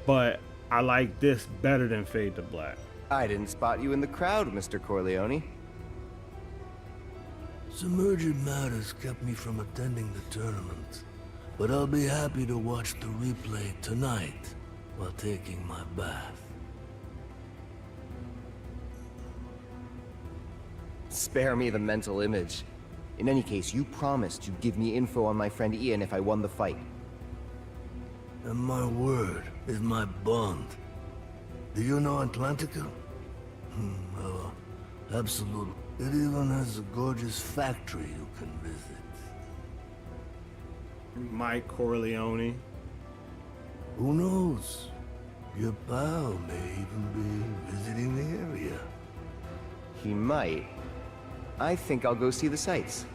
but I like this better than Fade to Black. I didn't spot you in the crowd, Mr. Corleone. Some urgent matters kept me from attending the tournament, but I'll be happy to watch the replay tonight while taking my bath. Spare me the mental image. In any case, you promised you'd give me info on my friend Ian if I won the fight. And my word is my bond. Do you know Atlantica? Oh, absolutely. It even has a gorgeous factory you can visit. Mike Corleone. Who knows? Your pal may even be visiting the area. He might. I think I'll go see the sights.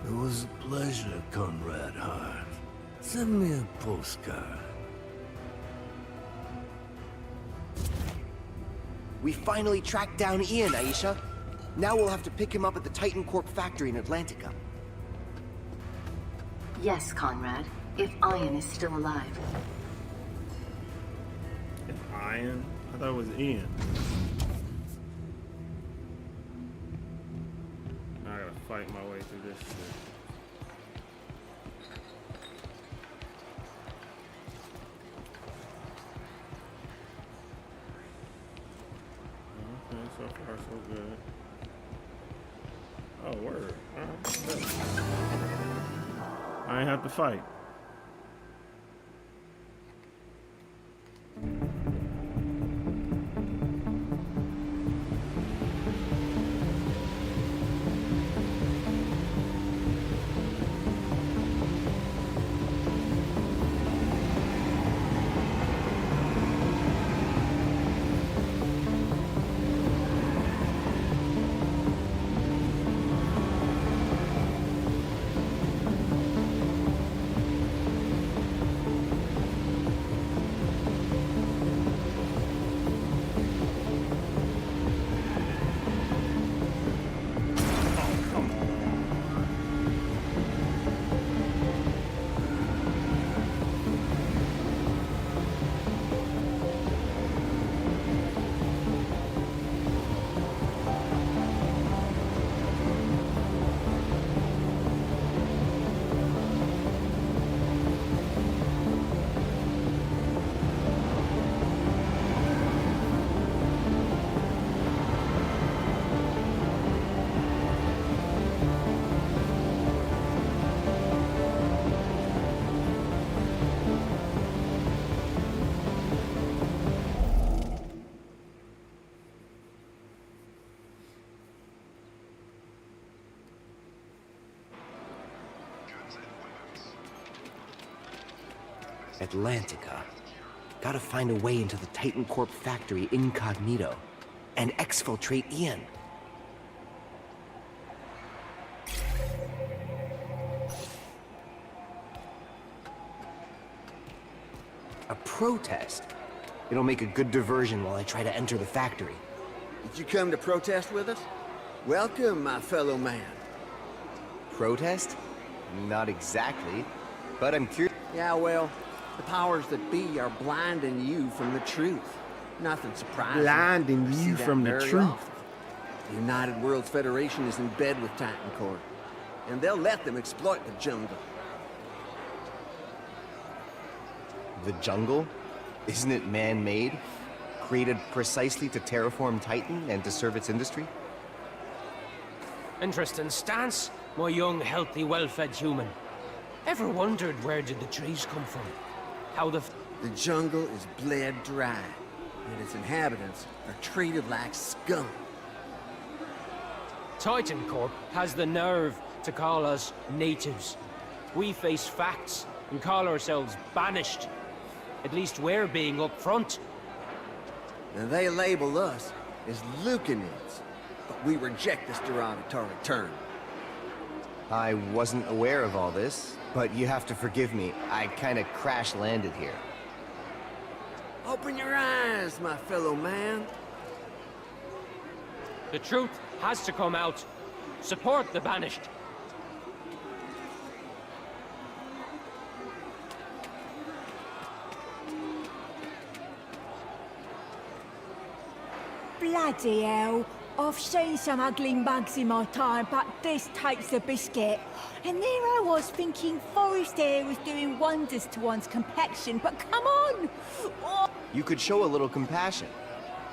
It was a pleasure, Conrad Hart. Send me a postcard. We finally tracked down Ian, Aisha. Now we'll have to pick him up at the Titan Corp factory in Atlantica. Yes, Conrad. If Ian is still alive. Ian? I thought it was Ian. I gotta fight my way through this shit. Okay, so far so good. Oh, word. I ain't have to fight. Atlantica. Gotta find a way into the Titan Corp factory incognito and exfiltrate Ian. A protest? It'll make a good diversion while I try to enter the factory. Did you come to protest with us? Welcome, my fellow man. Protest? Not exactly, but I'm curious. Yeah, well, the powers that be are blinding you from the truth. Nothing surprising. Blinding I see you that from the very truth. often. The United Worlds Federation is in bed with Titan Corp, and they'll let them exploit the jungle. The jungle? Isn't it man-made? Created precisely to terraform Titan and to serve its industry? Interesting stance, my young, healthy, well-fed human. Ever wondered where did the trees come from? How the jungle is bled dry, and its inhabitants are treated like scum. Titan Corp has the nerve to call us natives. We face facts and call ourselves banished. At least we're being upfront. And they label us as Lucanids, but we reject this derogatory term. I wasn't aware of all this, but you have to forgive me. I kinda crash-landed here. Open your eyes, my fellow man. The truth has to come out. Support the banished. Bloody hell. I've seen some ugly mugs in my time, but this takes the biscuit. And there I was thinking forest air was doing wonders to one's complexion, but come on! Oh. You could show a little compassion.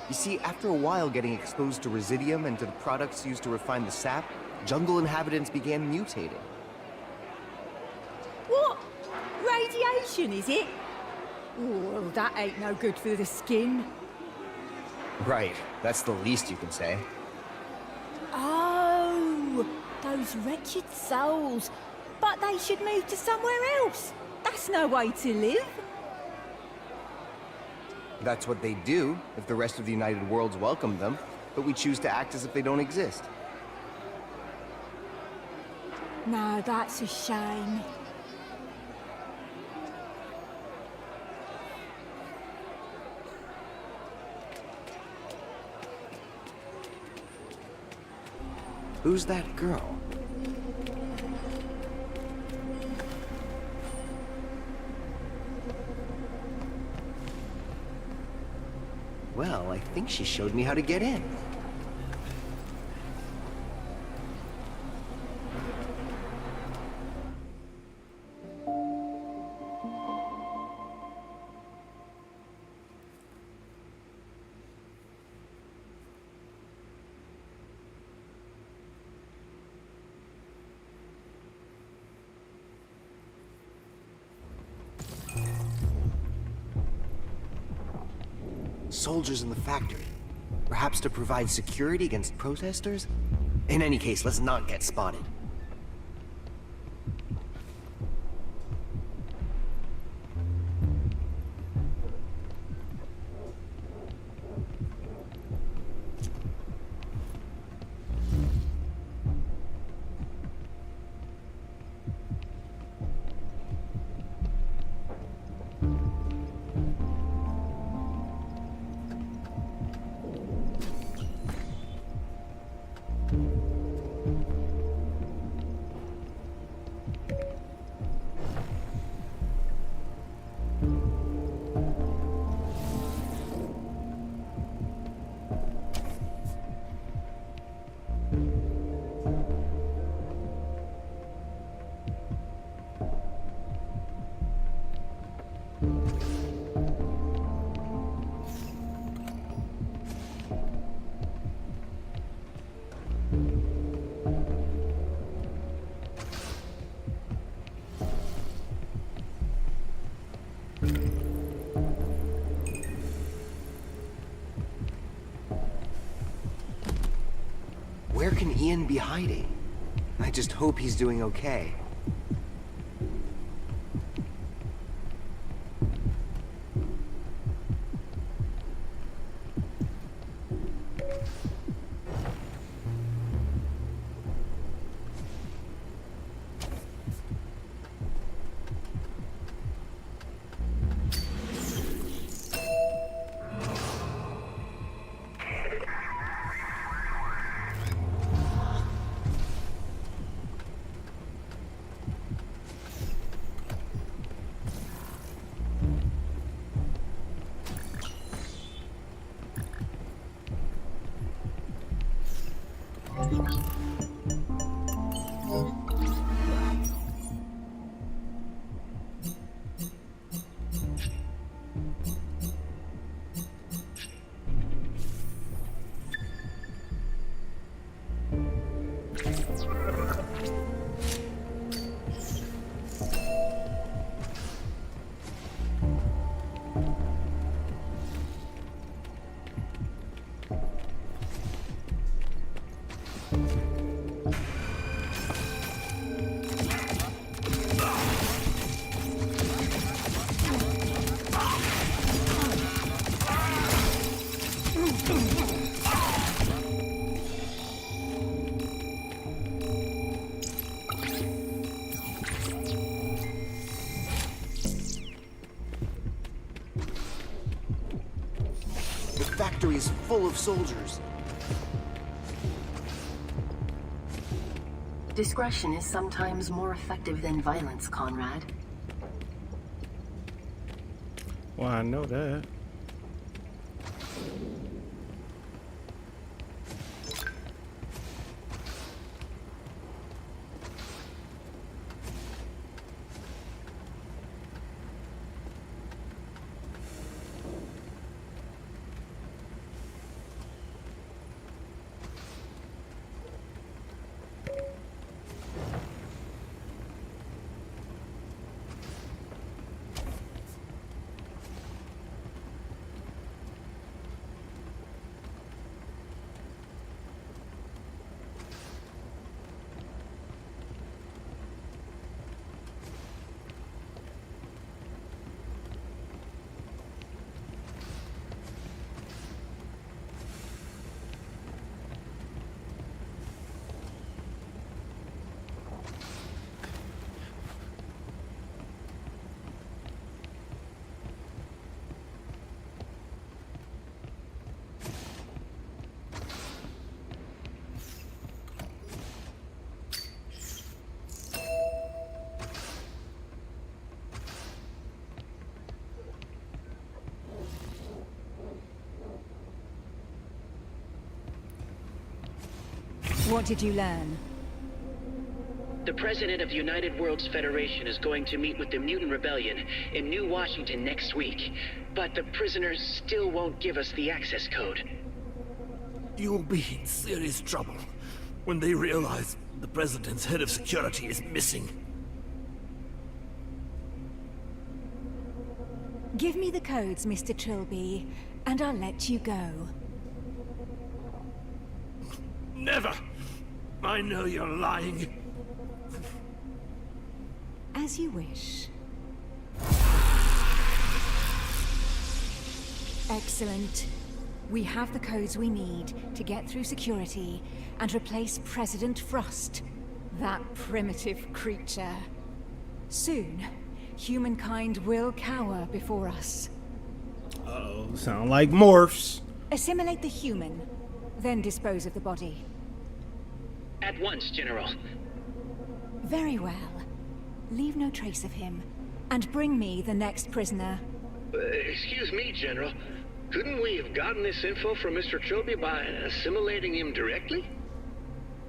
You see, after a while getting exposed to residium and to the products used to refine the sap, jungle inhabitants began mutating. What? Radiation, is it? Oh, well, that ain't no good for the skin. Right, that's the least you can say. Oh, those wretched souls. But they should move to somewhere else. That's no way to live. That's what they do if the rest of the United Worlds welcomed them, but we choose to act as if they don't exist. No, that's a shame. Who's that girl? Well, I think she showed me how to get in. Soldiers in the factory. Perhaps to provide security against protesters? In any case, let's not get spotted. Where can Ian be hiding? I just hope he's doing okay. is full of soldiers. Discretion is sometimes more effective than violence, Conrad. Well, I know that. What did you learn? The president of the United Worlds Federation is going to meet with the Mutant Rebellion in New Washington next week, but the prisoners still won't give us the access code. You'll be in serious trouble when they realize the president's head of security is missing. Give me the codes, Mr. Trilby, and I'll let you go. Never! I know you're lying. As you wish. Excellent. We have the codes we need to get through security and replace President Frost, that primitive creature. Soon, humankind will cower before us. Uh-oh, sound like morphs. Assimilate the human, then dispose of the body. At once, General. Very well. Leave no trace of him, and bring me the next prisoner. Excuse me, General. Couldn't we have gotten this info from Mr. Trilby by assimilating him directly?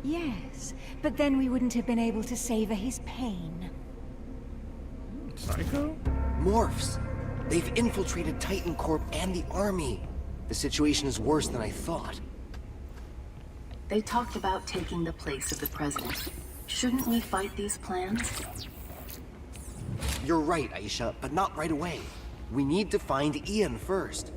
Yes, but then we wouldn't have been able to savor his pain. Psycho? Morphs. They've infiltrated Titan Corp and the army. The situation is worse than I thought. They talked about taking the place of the president. Shouldn't we fight these plans? You're right, Aisha, but not right away. We need to find Ian first.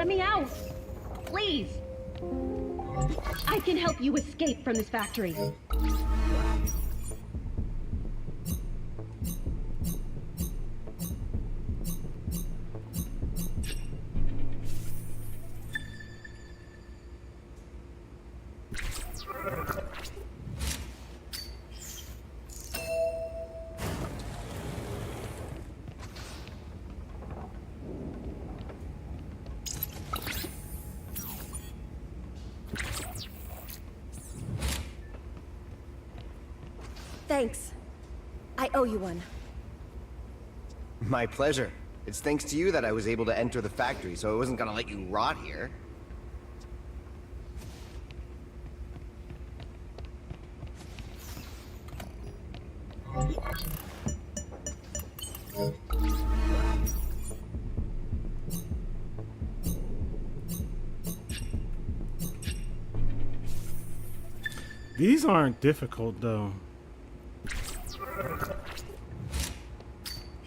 Let me out! Please! I can help you escape from this factory. Thanks. I owe you one. My pleasure. It's thanks to you that I was able to enter the factory, so I wasn't gonna let you rot here. These aren't difficult, though.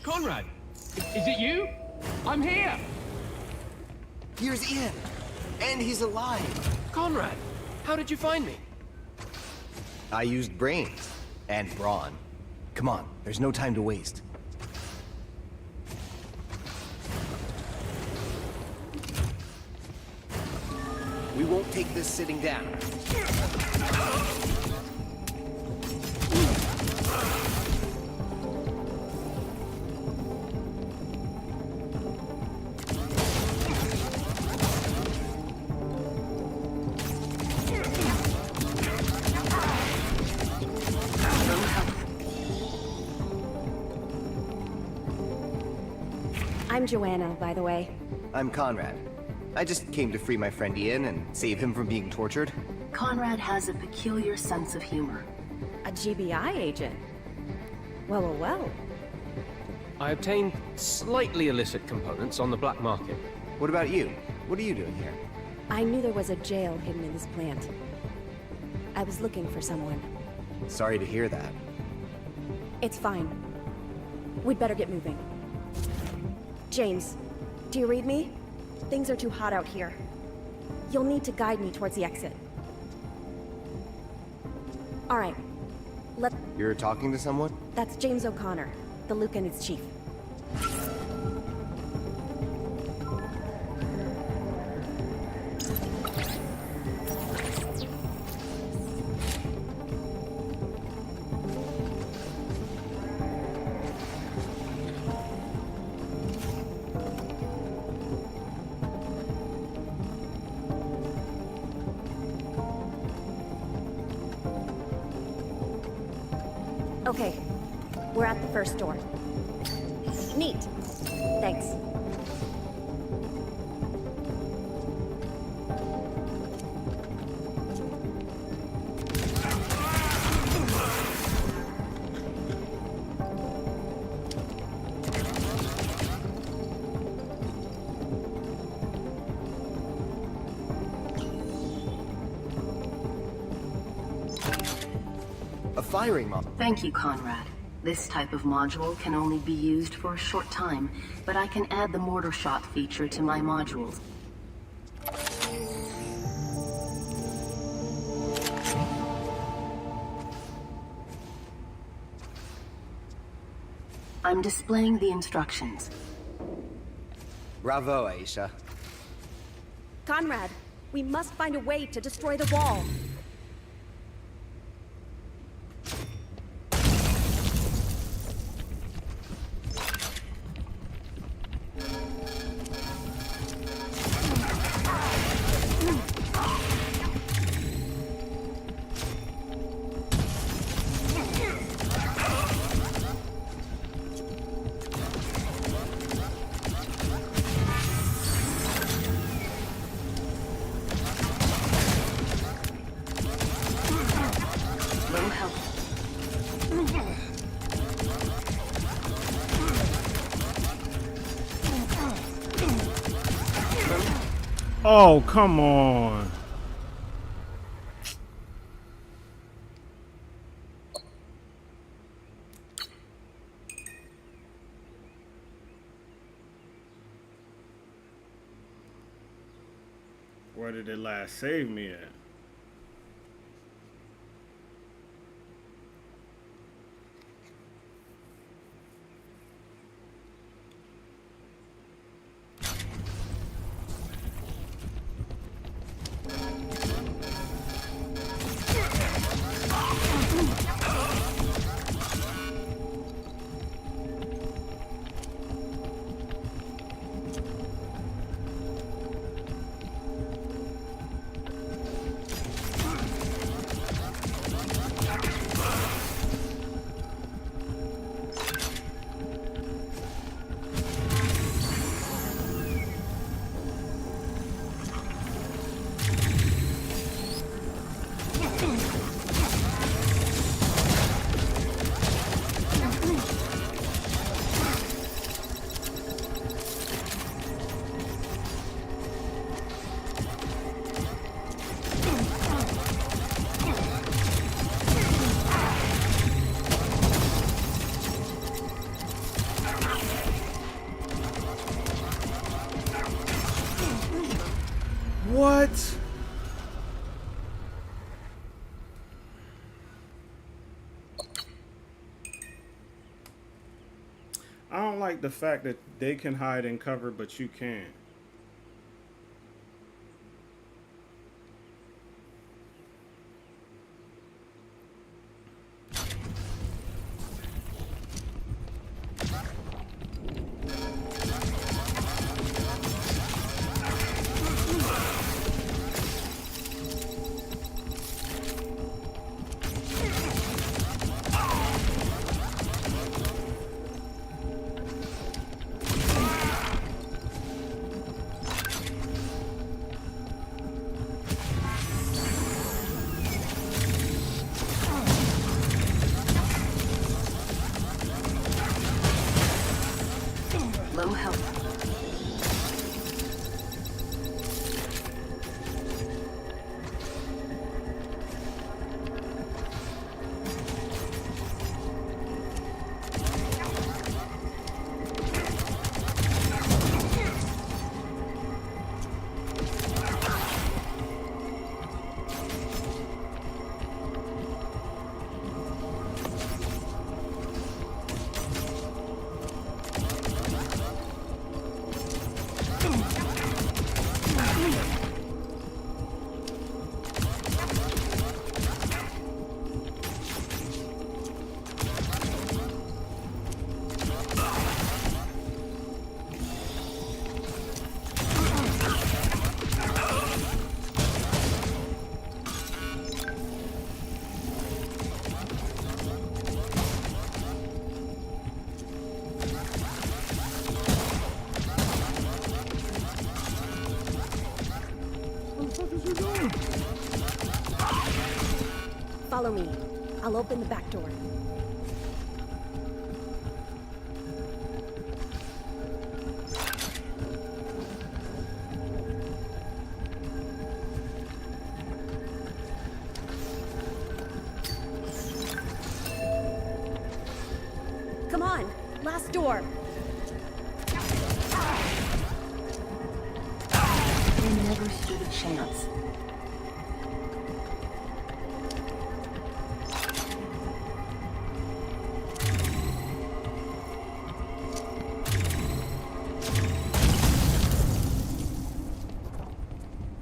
Conrad, is it you? I'm here. Here's Ian, and he's alive. Conrad, how did you find me? I used brains and brawn. Come on, there's no time to waste. We won't take this sitting down. I'm Joanna, by the way. I'm Conrad. I just came to free my friend Ian and save him from being tortured. Conrad has a peculiar sense of humor. A GBI agent? Well, well, well. I obtained slightly illicit components on the black market. What about you? What are you doing here? I knew there was a jail hidden in this plant. I was looking for someone. Sorry to hear that. It's fine. We'd better get moving. James, do you read me? Things are too hot out here. You'll need to guide me towards the exit. All right. You're talking to someone? That's James O'Connor, the Lucanid's chief. Okay, we're at the first door. Neat. Thanks. A firing module. Thank you, Conrad. This type of module can only be used for a short time, but I can add the mortar shot feature to my modules. I'm displaying the instructions. Bravo, Aisha. Conrad, we must find a way to destroy the wall. Oh, come on. Where did it last save me at? I don't like the fact that they can hide and cover, but you can't. Low health. Follow me. I'll open the back door. Come on, last door. They never stood a chance.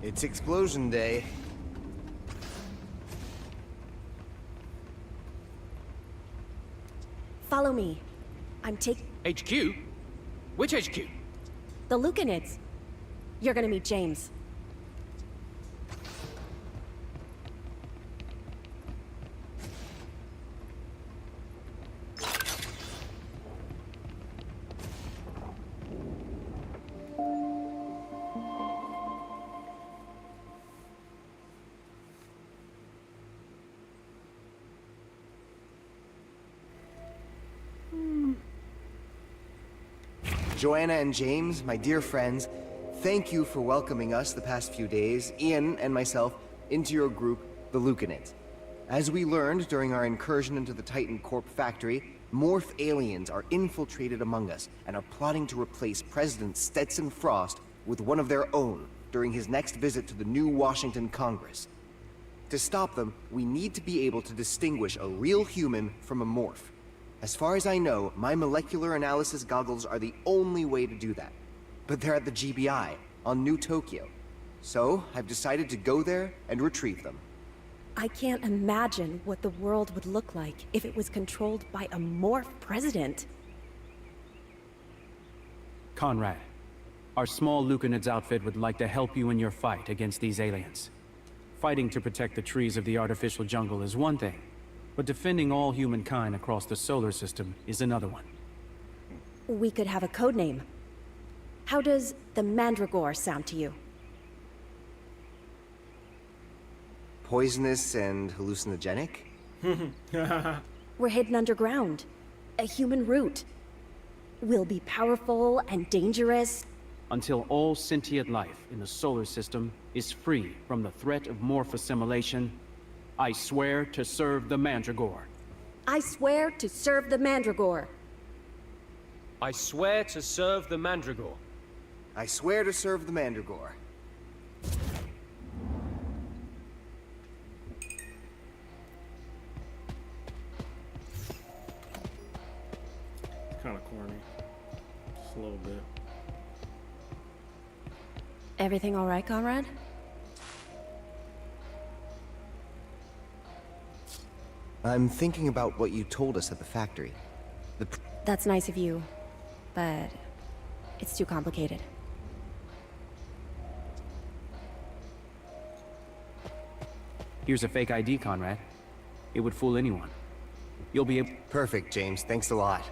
It's explosion day. Follow me. I'm HQ? Which HQ? the Lucanids. You're gonna meet James. Joanna and James, my dear friends, thank you for welcoming us the past few days, Ian and myself, into your group, the Lucanids. As we learned during our incursion into the Titan Corp factory, morph aliens are infiltrated among us and are plotting to replace President Stetson Frost with one of their own during his next visit to the new Washington Congress. To stop them, we need to be able to distinguish a real human from a morph. As far as I know, my molecular analysis goggles are the only way to do that. But they're at the GBI, on New Tokyo. So, I've decided to go there and retrieve them. I can't imagine what the world would look like if it was controlled by a morph president. Conrad, our small Lucanids outfit would like to help you in your fight against these aliens. Fighting to protect the trees of the artificial jungle is one thing, but defending all humankind across the solar system is another one. We could have a code name. How does the Mandragore sound to you? Poisonous and hallucinogenic? We're hidden underground. A human root. We'll be powerful and dangerous. Until all sentient life in the solar system is free from the threat of morph assimilation, I swear to serve the Mandragore. I swear to serve the Mandragore. I swear to serve the Mandragore. I swear to serve the Mandragore. Kind of corny. a little bit. Everything all right, Conrad? I'm thinking about what you told us at the factory. That's nice of you, but it's too complicated. Here's a fake ID, Conrad. It would fool anyone. You'll be able— Perfect, James. Thanks a lot.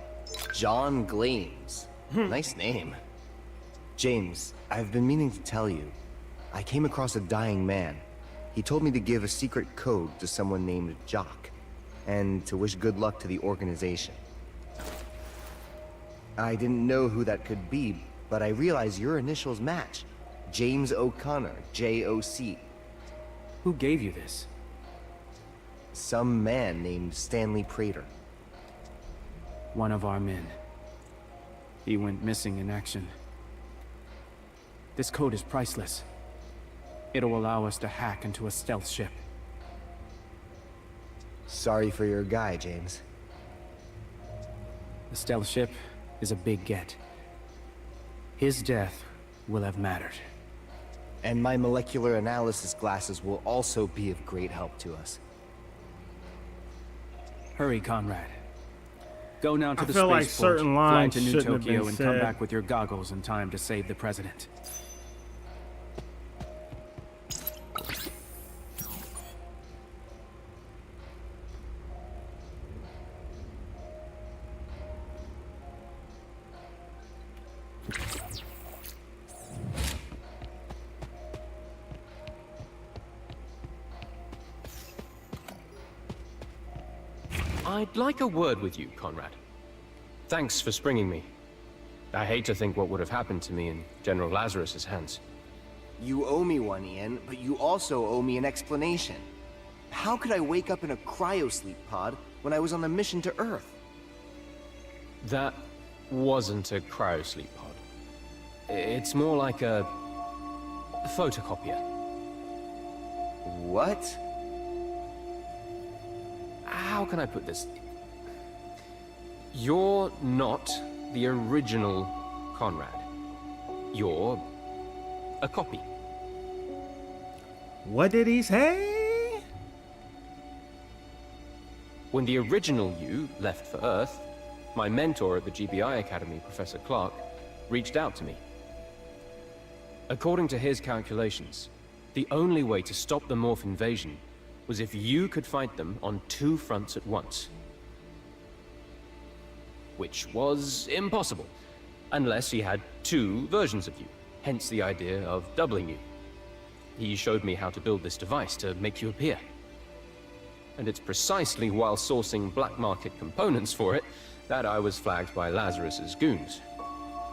John Glames. Nice name. James, I've been meaning to tell you. I came across a dying man. He told me to give a secret code to someone named Jock, and to wish good luck to the organization. I didn't know who that could be, but I realized your initials match. James O'Connor, J-O-C. Who gave you this? Some man named Stanley Prater. One of our men. He went missing in action. This code is priceless. It'll allow us to hack into a stealth ship. Sorry for your guy, James. The stealth ship is a big get. His death will have mattered. And my molecular analysis glasses will also be of great help to us. Hurry, Conrad. Go now to I the feel like spaceport, certain fly lines to New shouldn't have Tokyo, been and come said. back with your goggles in time to save the president. I'd like a word with you, Conrad. Thanks for springing me. I hate to think what would have happened to me in General Lazarus's hands. You owe me one, Ian, but you also owe me an explanation. How could I wake up in a cryosleep pod when I was on a mission to Earth? That wasn't a cryosleep pod. It's more like a photocopier. What? How can I put this? You're not the original Conrad. You're a copy. What did he say? When the original you left for Earth, my mentor at the GBI Academy, Professor Clark, reached out to me. According to his calculations, the only way to stop the Morph invasion was if you could fight them on two fronts at once. Which was impossible, unless he had two versions of you, hence the idea of doubling you. He showed me how to build this device to make you appear. And it's precisely while sourcing black market components for it that I was flagged by Lazarus's goons.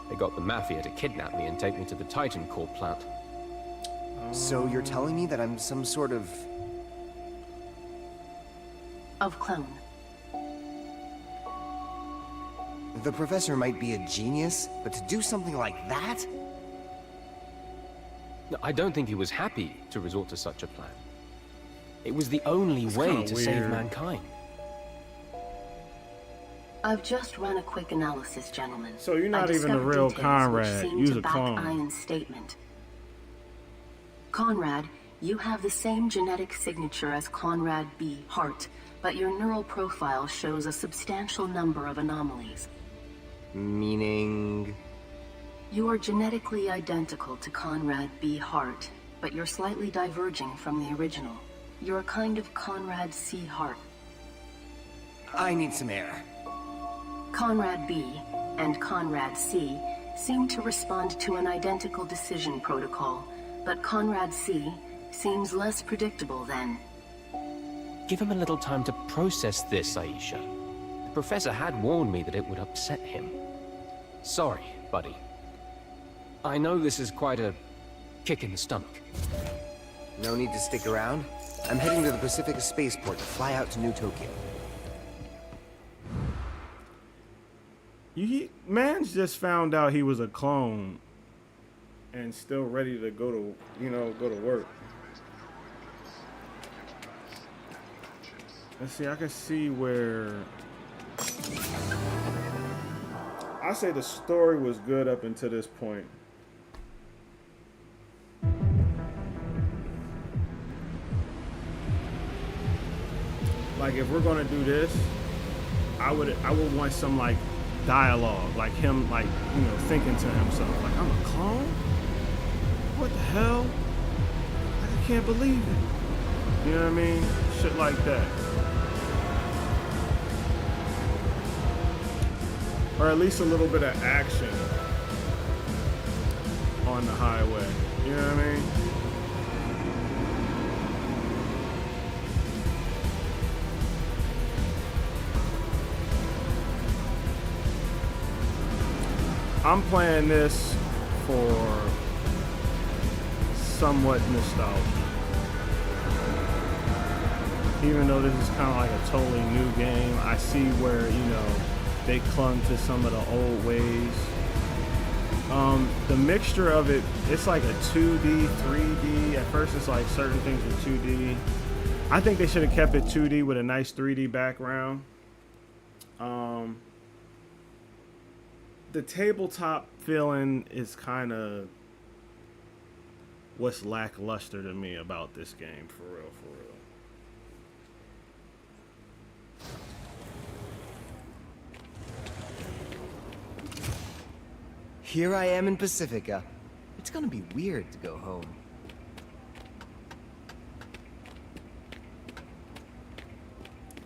They got the Mafia to kidnap me and take me to the Titan Corp plant. So you're telling me that I'm some sort of clone. The professor might be a genius, but to do something like that? I don't think he was happy to resort to such a plan. It was the only way to save mankind. I've just run a quick analysis, gentlemen. So you're not I even the discovered real details Conrad. which seem You's to a back clone. Ian's statement. Conrad, you have the same genetic signature as Conrad B. Hart, but your neural profile shows a substantial number of anomalies. Meaning? You are genetically identical to Conrad B. Hart, but you're slightly diverging from the original. You're a kind of Conrad C. Hart. I need some air. Conrad B. and Conrad C. seem to respond to an identical decision protocol, but Conrad C. seems less predictable than... Give him a little time to process this, Aisha. The professor had warned me that it would upset him. Sorry, buddy. I know this is quite a kick in the stomach. No need to stick around. I'm heading to the Pacifica spaceport to fly out to New Tokyo. Man's just found out he was a clone and still ready to go to, go to work. Let's see, I can see where... I say the story was good up until this point. Like if we're gonna do this, I would want some like dialogue, like him, like, you know, thinking to himself, like, I'm a clone? What the hell? I can't believe it. You know what I mean? Shit like that. Or at least a little bit of action on the highway. You know what I mean? I'm playing this for somewhat nostalgia. Even though this is kind of like a totally new game, I see where, you know, they clung to some of the old ways. The mixture of it, it's like a 2D, 3D. At first it's like certain things are 2D. I think they should have kept it 2D with a nice 3D background. The tabletop feeling is kind of what's lackluster to me about this game, for real, for real. Here I am in Pacifica. It's gonna be weird to go home.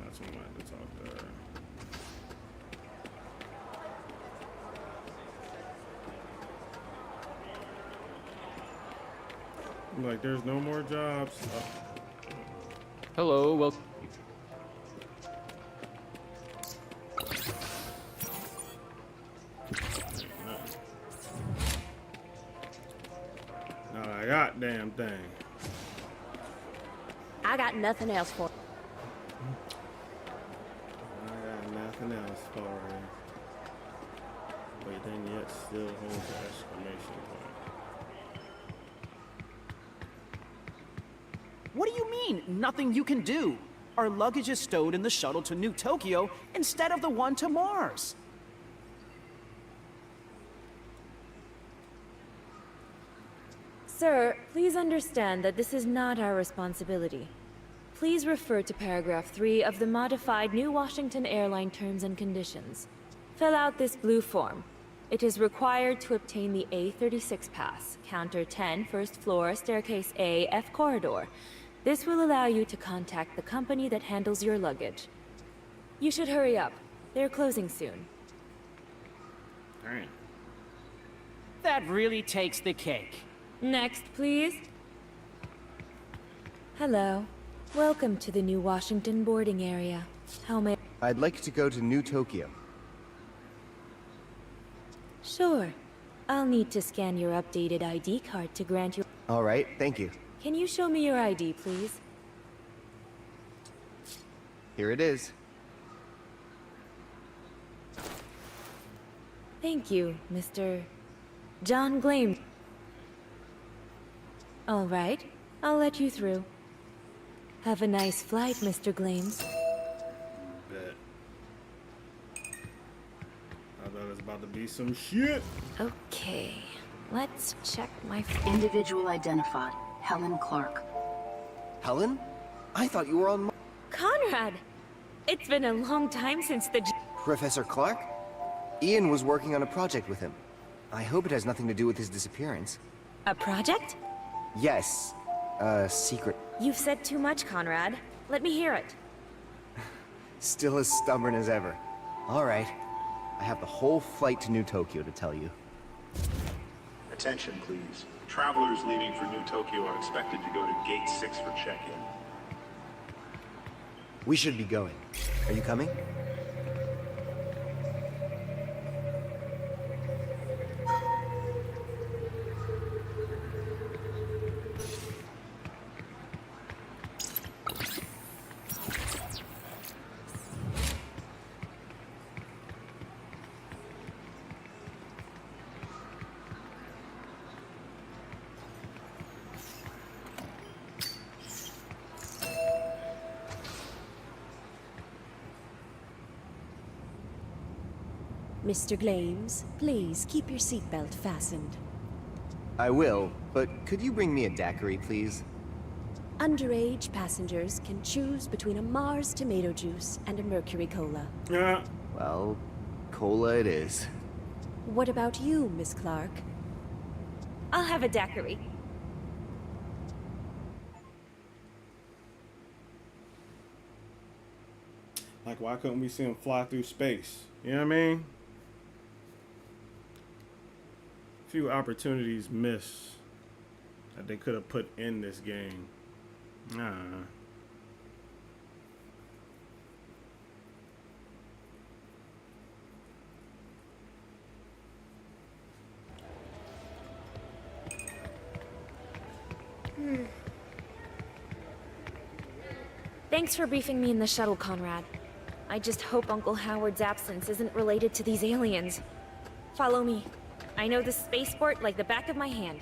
That's what I had to talk there. Like, there's no more jobs. Hello, well. Not a goddamn thing. I got nothing else for I got nothing else for it. But then yet still holds the exclamation point. What do you mean, nothing you can do? Our luggage is stowed in the shuttle to New Tokyo instead of the one to Mars. Sir, please understand that this is not our responsibility. Please refer to paragraph 3 of the modified New Washington Airline Terms and Conditions. Fill out this blue form. It is required to obtain the A36 pass, counter 10, first floor, staircase A, F corridor. This will allow you to contact the company that handles your luggage. You should hurry up. They're closing soon. Dang. That really takes the cake. Next, please. Hello. Welcome to the New Washington boarding area. How may... I'd like to go to New Tokyo. Sure. I'll need to scan your updated ID card to grant you... All right, thank you. Can you show me your ID, please? Here it is. Thank you, Mr. John Glaim. All right, I'll let you through. Have a nice flight, Mr. Glames. Bet. I thought it was about to be some shit. Okay, let's check my... Individual identified. Helen Clark. Helen? I thought you were on... Conrad! It's been a long time since the... Professor Clark? Ian was working on a project with him. I hope it has nothing to do with his disappearance. A project? Yes. Secret. You've said too much, Conrad. Let me hear it. Still as stubborn as ever. All right. I have the whole flight to New Tokyo to tell you. Attention, please. Travelers leaving for New Tokyo are expected to go to Gate 6 for check-in. We should be going. Are you coming? Mr. Glames, please keep your seatbelt fastened. I will, but could you bring me a daiquiri, please? Underage passengers can choose between a Mars tomato juice and a Mercury Cola. Yeah. Well, cola it is. What about you, Miss Clark? I'll have a daiquiri. Like, why couldn't we see him fly through space? You know what I mean? Few opportunities missed that they could have put in this game. Nah. Thanks for briefing me in the shuttle, Conrad. I just hope Uncle Howard's absence isn't related to these aliens. Follow me. I know this spaceport like the back of my hand.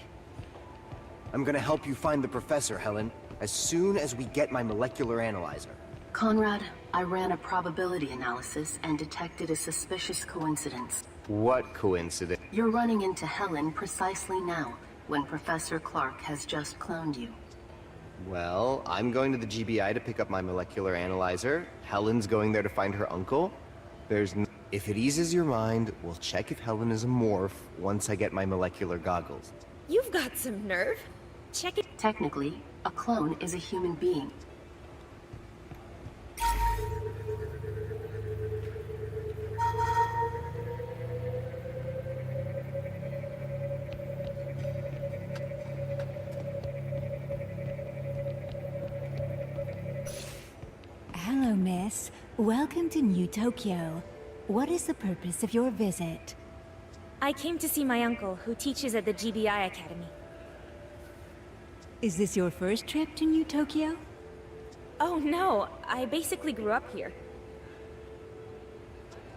I'm gonna help you find the professor, Helen, as soon as we get my molecular analyzer. Conrad, I ran a probability analysis and detected a suspicious coincidence. What coincidence? You're running into Helen precisely now, when Professor Clark has just cloned you. Well, I'm going to the GBI to pick up my molecular analyzer. Helen's going there to find her uncle. If it eases your mind, we'll check if Helen is a morph once I get my molecular goggles. You've got some nerve. Check it. Technically, a clone is a human being. Hello, miss. Welcome to New Tokyo. What is the purpose of your visit? I came to see my uncle, who teaches at the GBI Academy. Is this your first trip to New Tokyo? Oh no, I basically grew up here.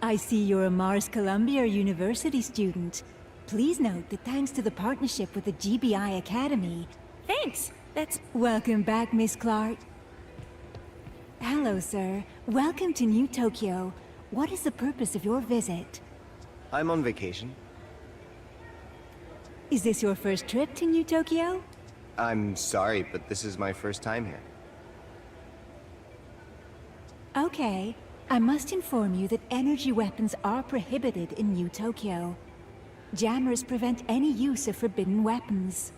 I see you're a Mars Columbia University student. Please note that thanks to the partnership with the GBI Academy... Thanks! That's... Welcome back, Miss Clark. Hello, sir. Welcome to New Tokyo. What is the purpose of your visit? I'm on vacation. Is this your first trip to New Tokyo? I'm sorry, but this is my first time here. Okay. I must inform you that energy weapons are prohibited in New Tokyo. Jammers prevent any use of forbidden weapons.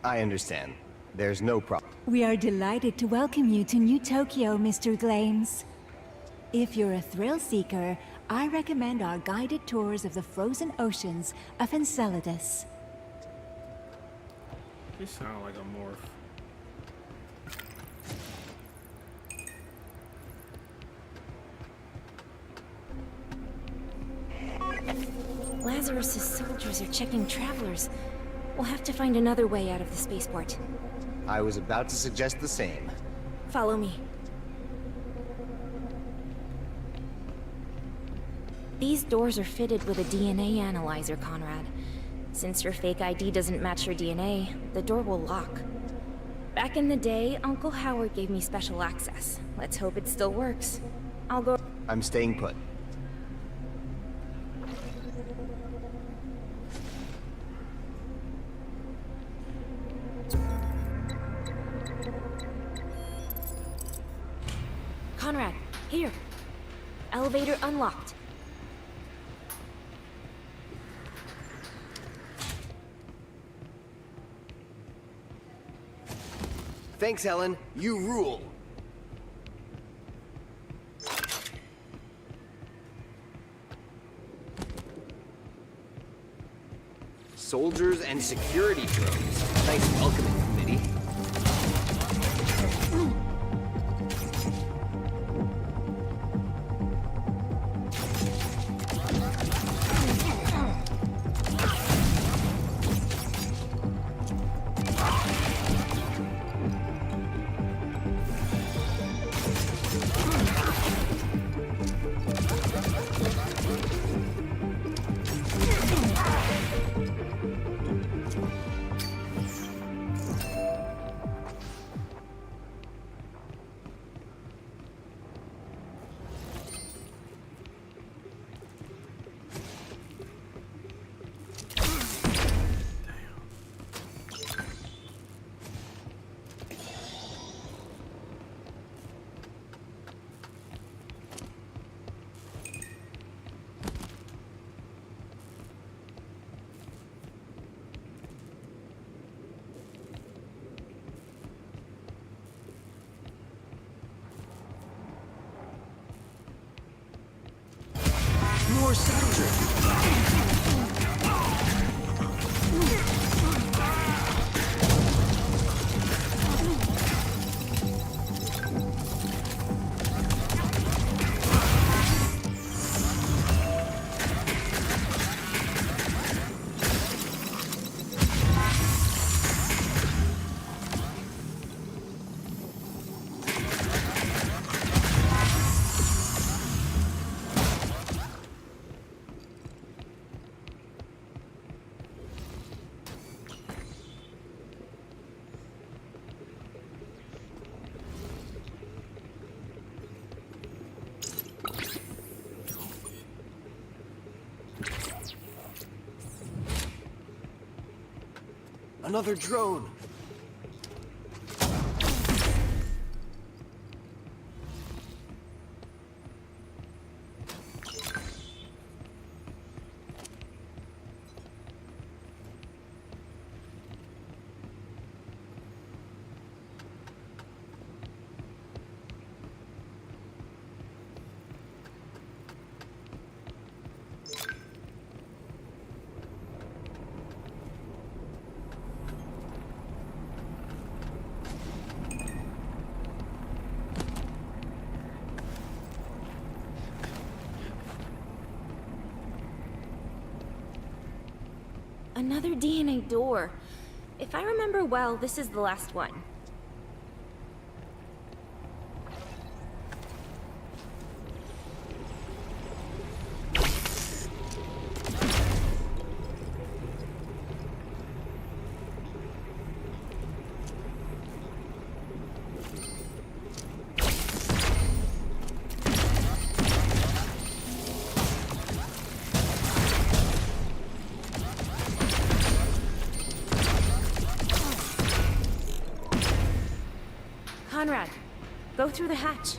I understand. There's no problem. We are delighted to welcome you to New Tokyo, Mr. Glames. If you're a thrill seeker, I recommend our guided tours of the frozen oceans of Enceladus. You sound like a morph. Lazarus's soldiers are checking travelers. We'll have to find another way out of the spaceport. I was about to suggest the same. Follow me. These doors are fitted with a DNA analyzer, Conrad. Since your fake ID doesn't match your DNA, the door will lock. Back in the day, Uncle Howard gave me special access. Let's hope it still works. I'll go... I'm staying put. Conrad, here. Elevator unlocked. Thanks, Helen. You rule. Soldiers and security drones. Nice welcoming committee. more cylinder. Another drone. Another DNA door. If I remember well, this is the last one. Conrad, go through the hatch.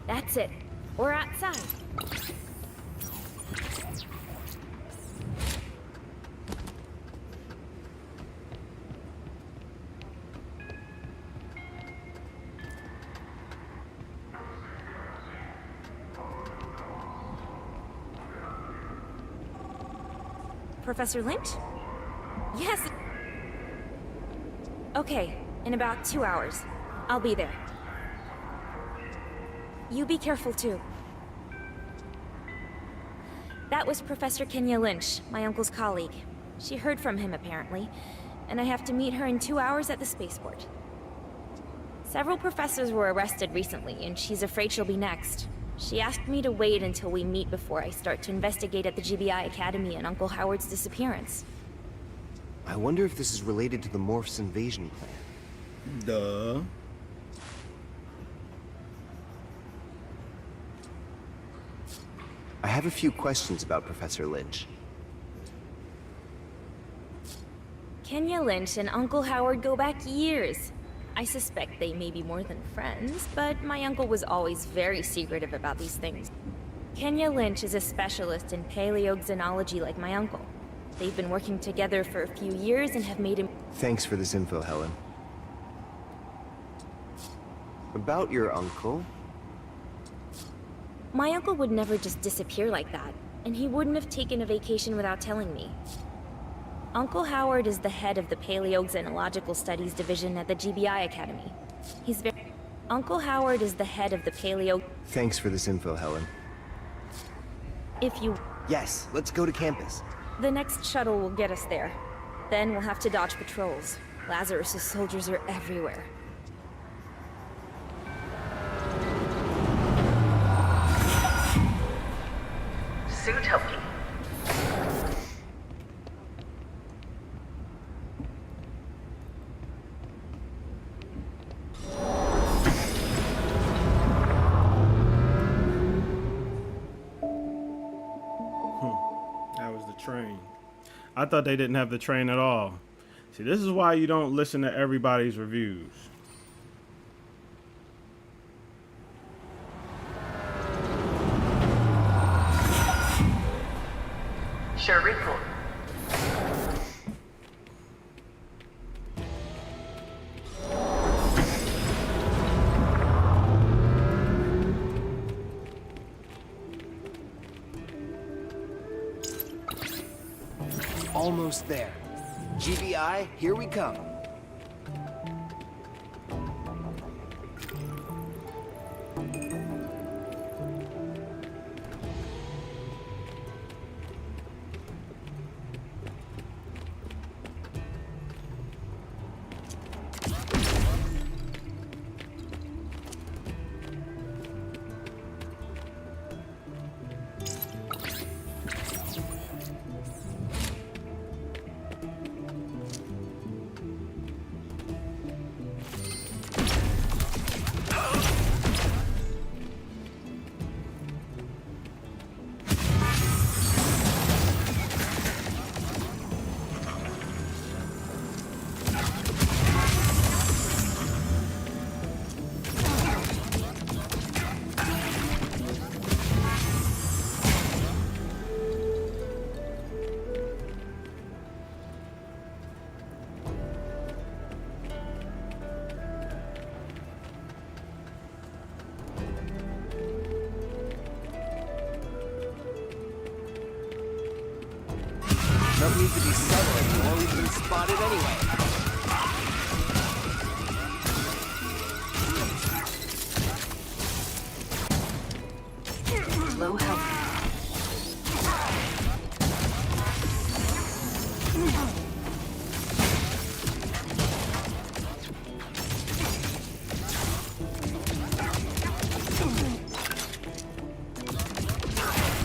That's it. We're outside. Professor Lynch? Yes. Okay, in about 2 hours. I'll be there. You be careful too. That was Professor Kenya Lynch, my uncle's colleague. She heard from him apparently, and I have to meet her in 2 hours at the spaceport. Several professors were arrested recently, and she's afraid she'll be next. She asked me to wait until we meet before I start to investigate at the GBI Academy and Uncle Howard's disappearance. I wonder if this is related to the Morph's invasion plan. Duh. I have a few questions about Professor Lynch. Kenya Lynch and Uncle Howard go back years. I suspect they may be more than friends, but my uncle was always very secretive about these things. Kenya Lynch is a specialist in paleoxenology like my uncle. They've been working together for a few years and have made him— Thanks for this info, Helen. About your uncle? My uncle would never just disappear like that, and he wouldn't have taken a vacation without telling me. Uncle Howard is the head of the Paleoxenological Studies Division at the GBI Academy. He's very— Uncle Howard is the head of the Thanks for this info, Helen. If you— Yes, let's go to campus. The next shuttle will get us there. Then we'll have to dodge patrols. Lazarus's soldiers are everywhere. Zootopia. That was the train. I thought they didn't have the train at all. See, this is why you don't listen to everybody's reviews. Sure report. Almost there. GBI, here we come. Don't need to be subtle anymore, we've been spotted anyway. Low health.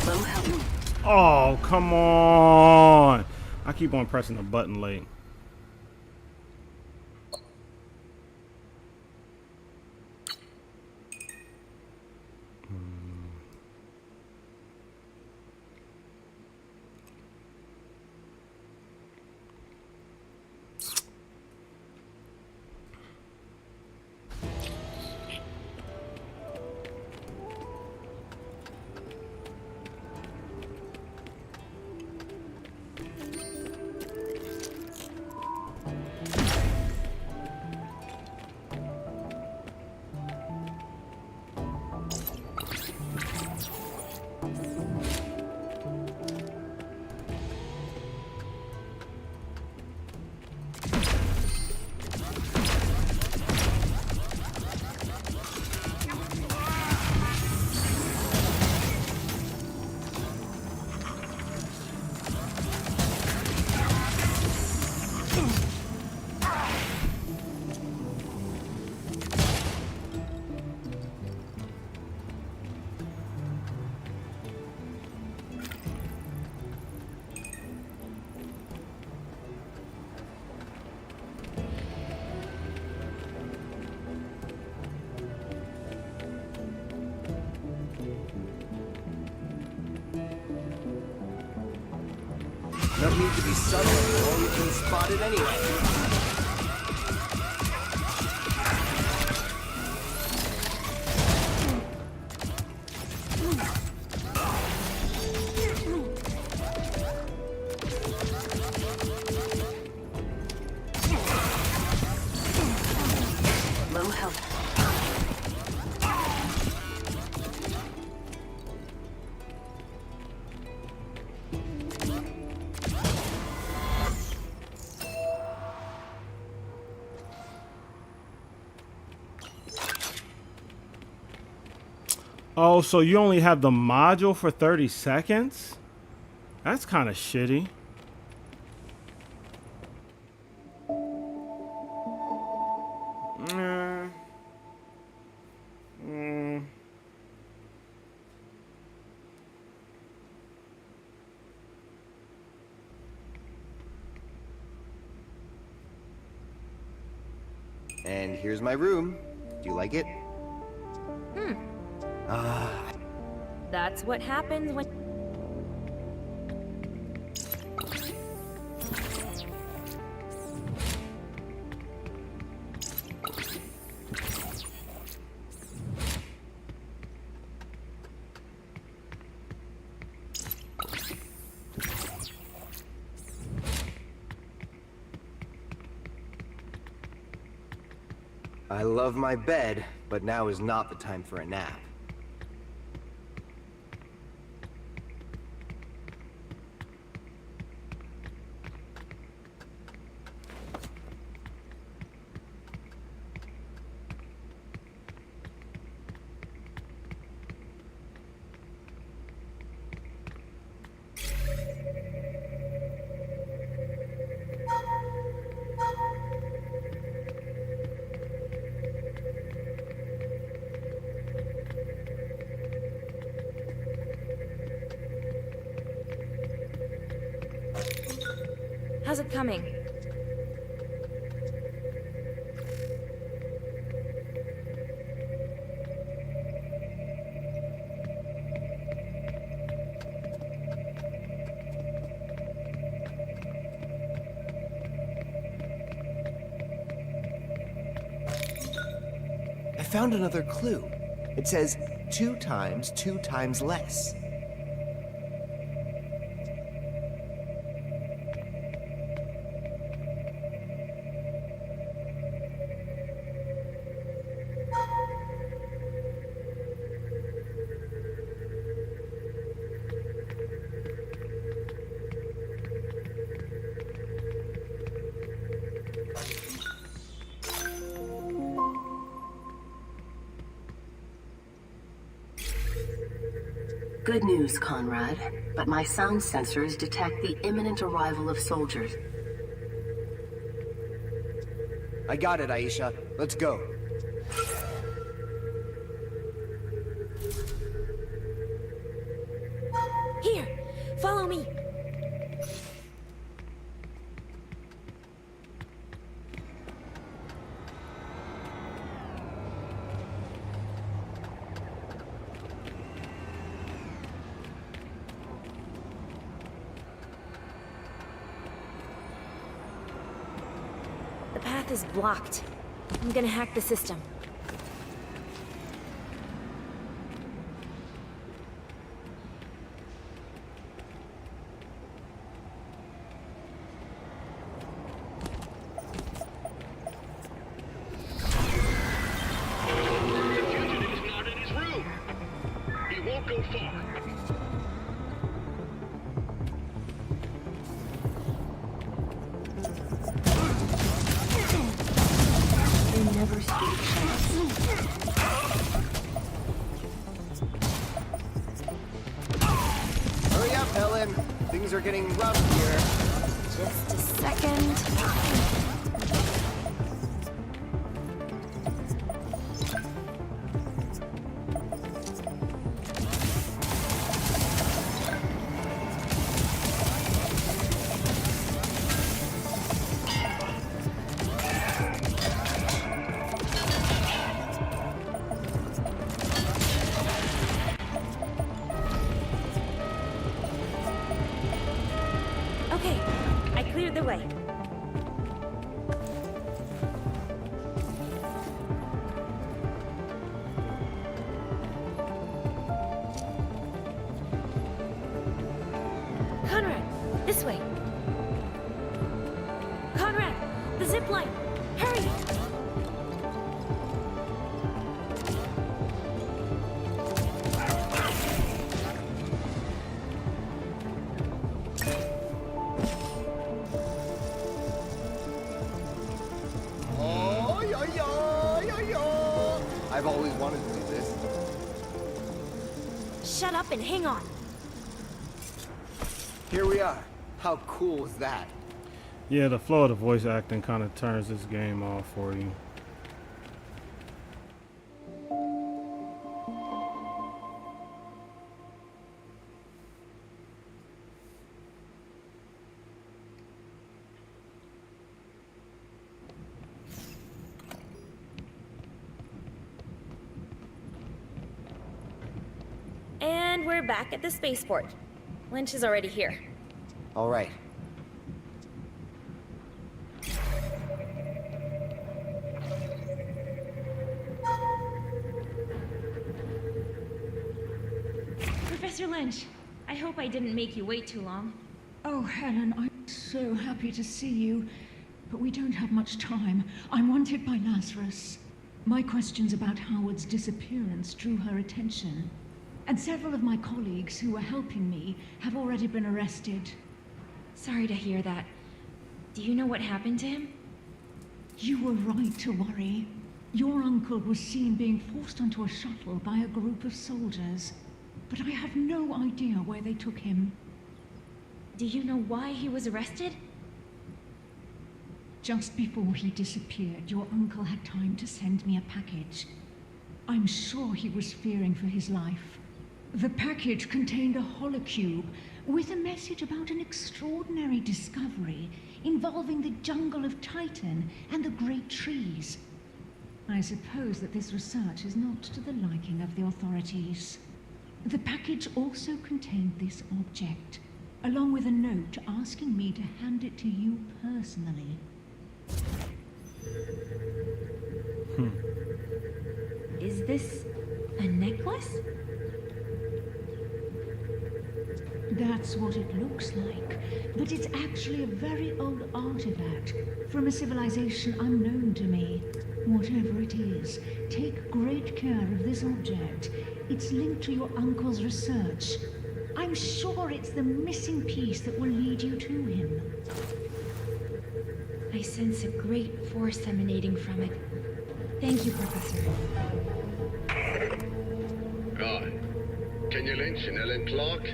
Low health. Oh, come on. I keep on pressing the button late. Don't need to be subtle anymore, we've been spotted anyway. Low health. Oh, so you only have the module for 30 seconds? That's kind of shitty. And here's my room. Do you like it? That's what happens when... I love my bed, but now is not the time for a nap. How's it coming? I found another clue. It says 2 times 2 times less. Good news, Conrad, but my sound sensors detect the imminent arrival of soldiers. I got it, Aisha. Let's go. Here, follow me. The path is blocked. I'm gonna hack the system. Hurry up, Helen. Things are getting rough here. Just a second. Okay, I cleared the way. Conrad, this way. Conrad, the zip line. Hurry! I've always wanted to do this. Shut up and hang on. Here we are. How cool was that? Yeah, the flow of the voice acting kind of turns this game off for you. And we're back at the spaceport. Lynch is already here. All right. Professor Lynch, I hope I didn't make you wait too long. Oh, Helen, I'm so happy to see you. But we don't have much time. I'm wanted by Lazarus. My questions about Howard's disappearance drew her attention, and several of my colleagues who were helping me have already been arrested. Sorry to hear that. Do you know what happened to him? You were right to worry. Your uncle was seen being forced onto a shuttle by a group of soldiers, but I have no idea where they took him. Do you know why he was arrested? Just before he disappeared, your uncle had time to send me a package. I'm sure he was fearing for his life. The package contained a holocube with a message about an extraordinary discovery involving the jungle of Titan and the great trees. I suppose that this research is not to the liking of the authorities. The package also contained this object, along with a note asking me to hand it to you personally. Is this a necklace? That's what it looks like, but it's actually a very old artifact from a civilization unknown to me. Whatever it is, take great care of this object. It's linked to your uncle's research. I'm sure it's the missing piece that will lead you to him. I sense a great force emanating from it. Thank you, Professor. Hi. Can you lynch an Ellen Clark?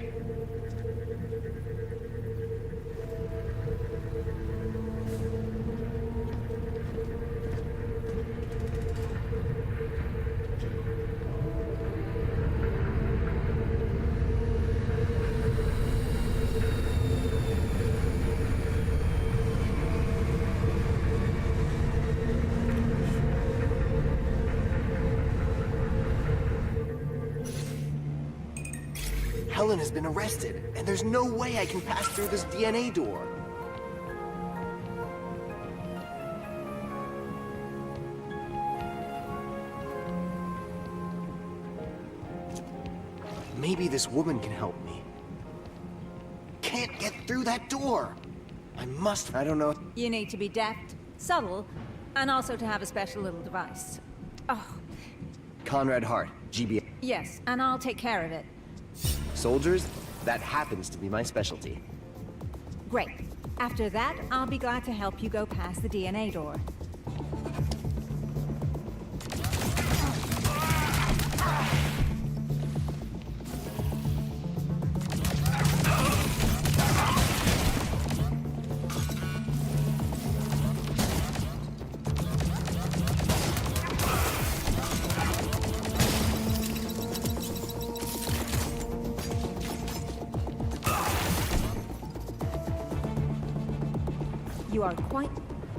Helen has been arrested, and there's no way I can pass through this DNA door. Maybe this woman can help me. Can't get through that door! I don't know. You need to be deft, subtle, and also to have a special little device. Oh, Conrad Hart, GBA. yes, and I'll take care of it. Soldiers, that happens to be my specialty. Great. After that, I'll be glad to help you go past the DNA door. You are quite...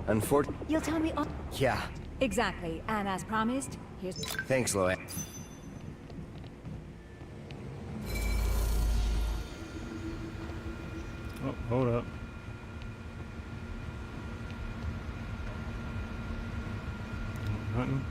Unfortunately. You'll tell me all... Yeah. Exactly, and as promised, here's... Thanks, Loa. Oh, hold up. Nothing.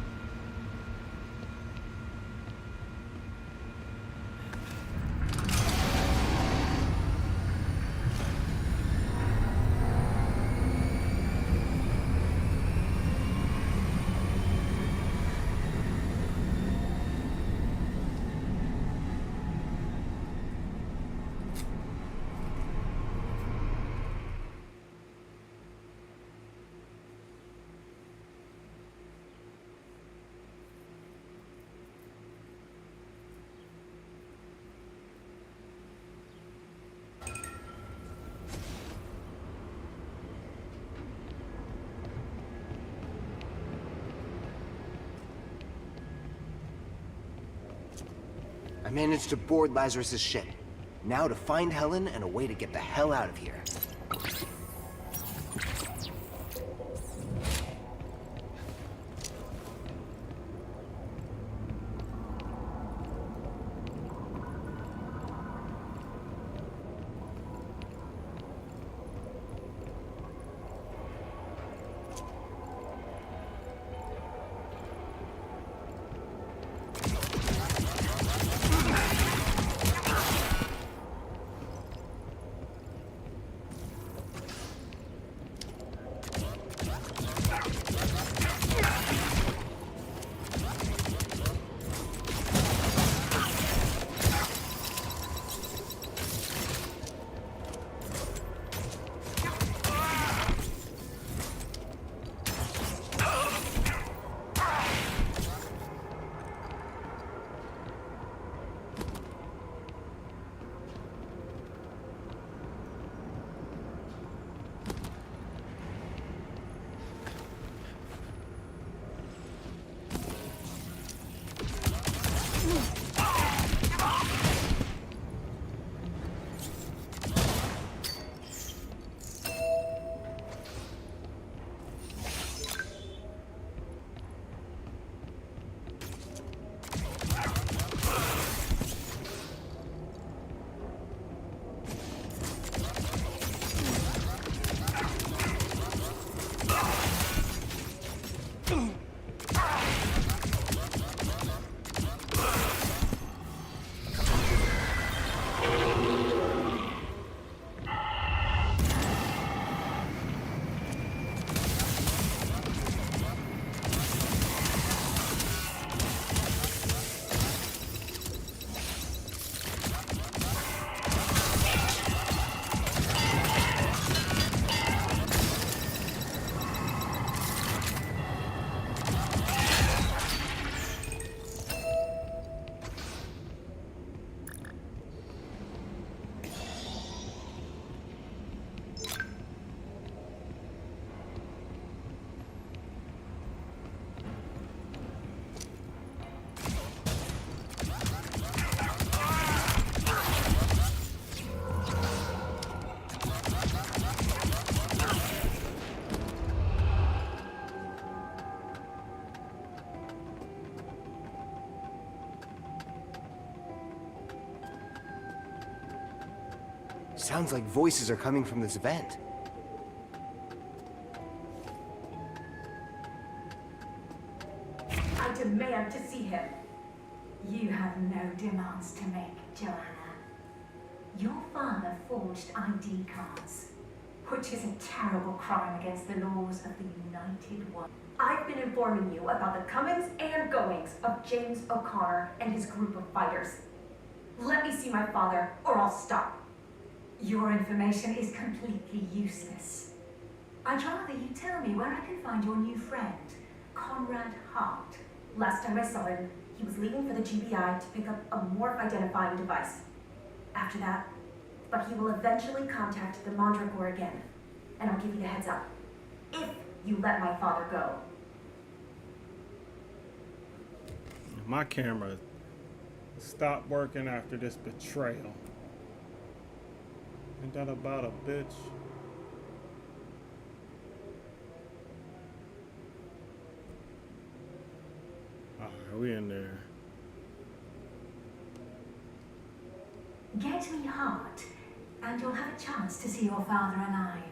I managed to board Lazarus's ship. Now to find Helen and a way to get the hell out of here. Sounds like voices are coming from this vent. I demand to see him. You have no demands to make, Joanna. Your father forged ID cards, which is a terrible crime against the laws of the United One. I've been informing you about the comings and goings of James O'Connor and his group of fighters. Let me see my father, or I'll stop. Your information is completely useless. I'd rather you tell me where I can find your new friend, Conrad Hart. Last time I saw him, he was leaving for the GBI to pick up a morph identifying device. After that, but he will eventually contact the Mandragore again, and I'll give you the heads up, if you let my father go. My camera stopped working after this betrayal. Ain't that about a bitch? Alright, we in there. Get me Hart, and you'll have a chance to see your father alive.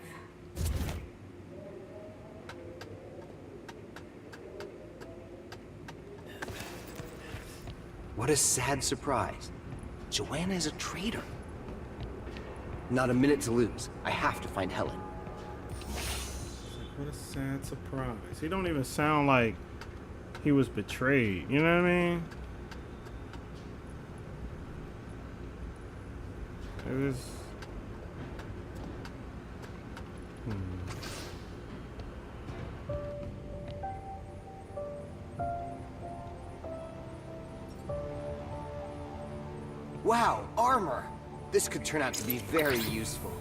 What a sad surprise. Joanna is a traitor. Not a minute to lose. I have to find Helen. What a sad surprise. He don't even sound like he was betrayed. You know what I mean? It was... Wow, armor! This could turn out to be very useful.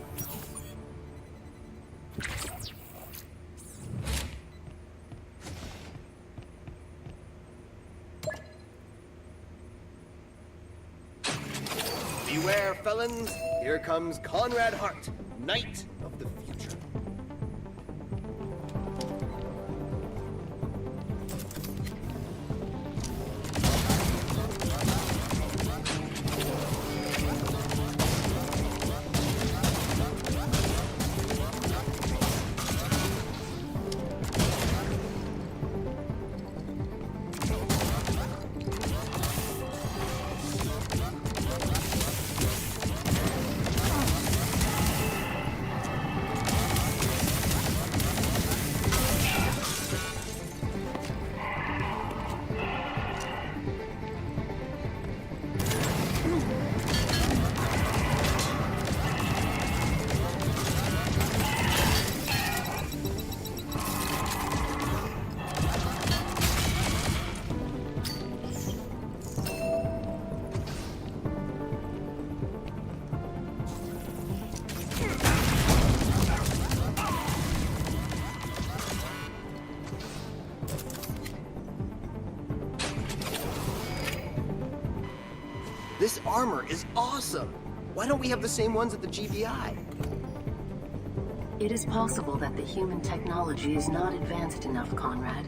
Beware, felons! Here comes Conrad Hart, Knight of the Future. This armor is awesome! Why don't we have the same ones at the GBI? It is possible that the human technology is not advanced enough, Conrad.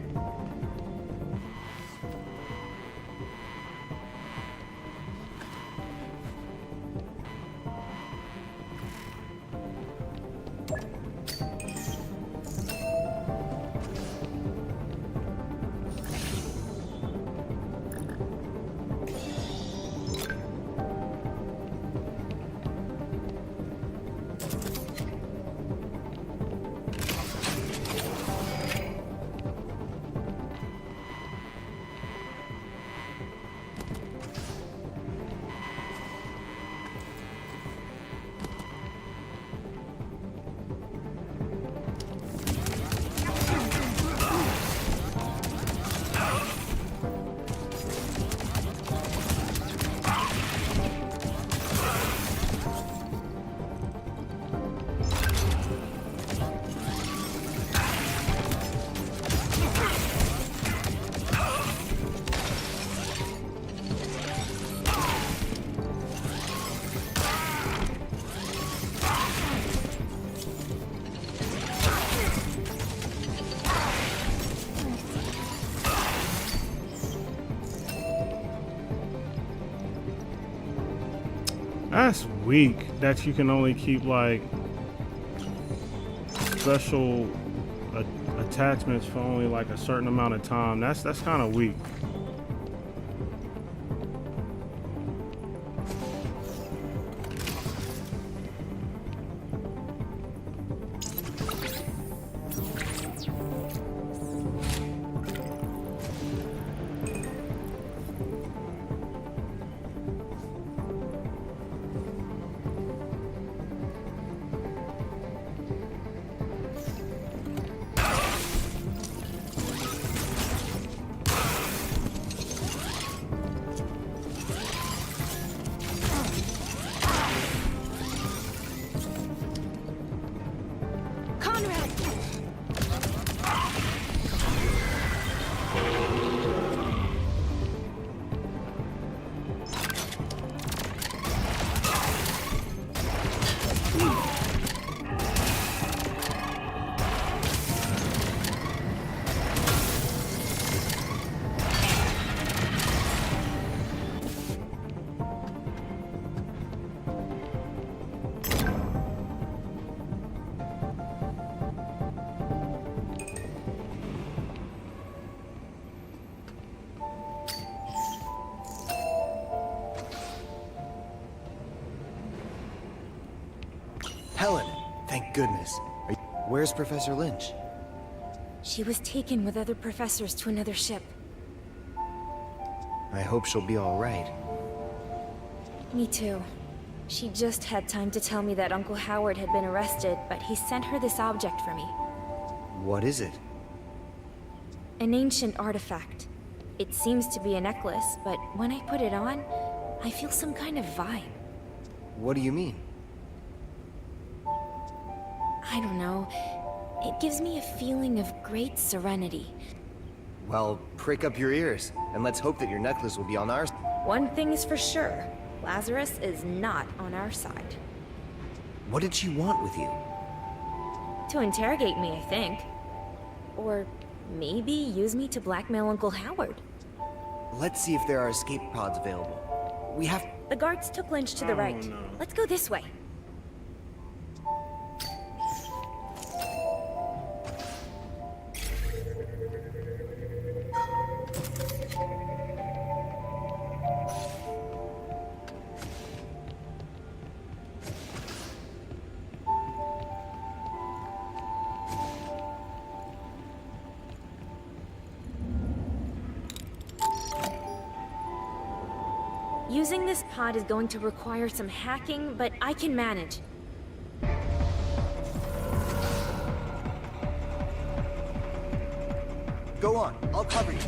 That's weak that you can only keep like special attachments for only like a certain amount of time. That's kind of weak. Helen, thank goodness. Where's Professor Lynch? She was taken with other professors to another ship. I hope she'll be all right. Me too. She just had time to tell me that Uncle Howard had been arrested, but he sent her this object for me. What is it? An ancient artifact. It seems to be a necklace, but when I put it on, I feel some kind of vibe. What do you mean? I don't know. It gives me a feeling of great serenity. Well, prick up your ears, and let's hope that your necklace will be on our side. One thing is for sure. Lazarus is not on our side. What did she want with you? To interrogate me, I think. Or maybe use me to blackmail Uncle Howard. Let's see if there are escape pods available. We have... The guards took Lynch to the right. No. Let's go this way. Using this pod is going to require some hacking, but I can manage. Go on, I'll cover you.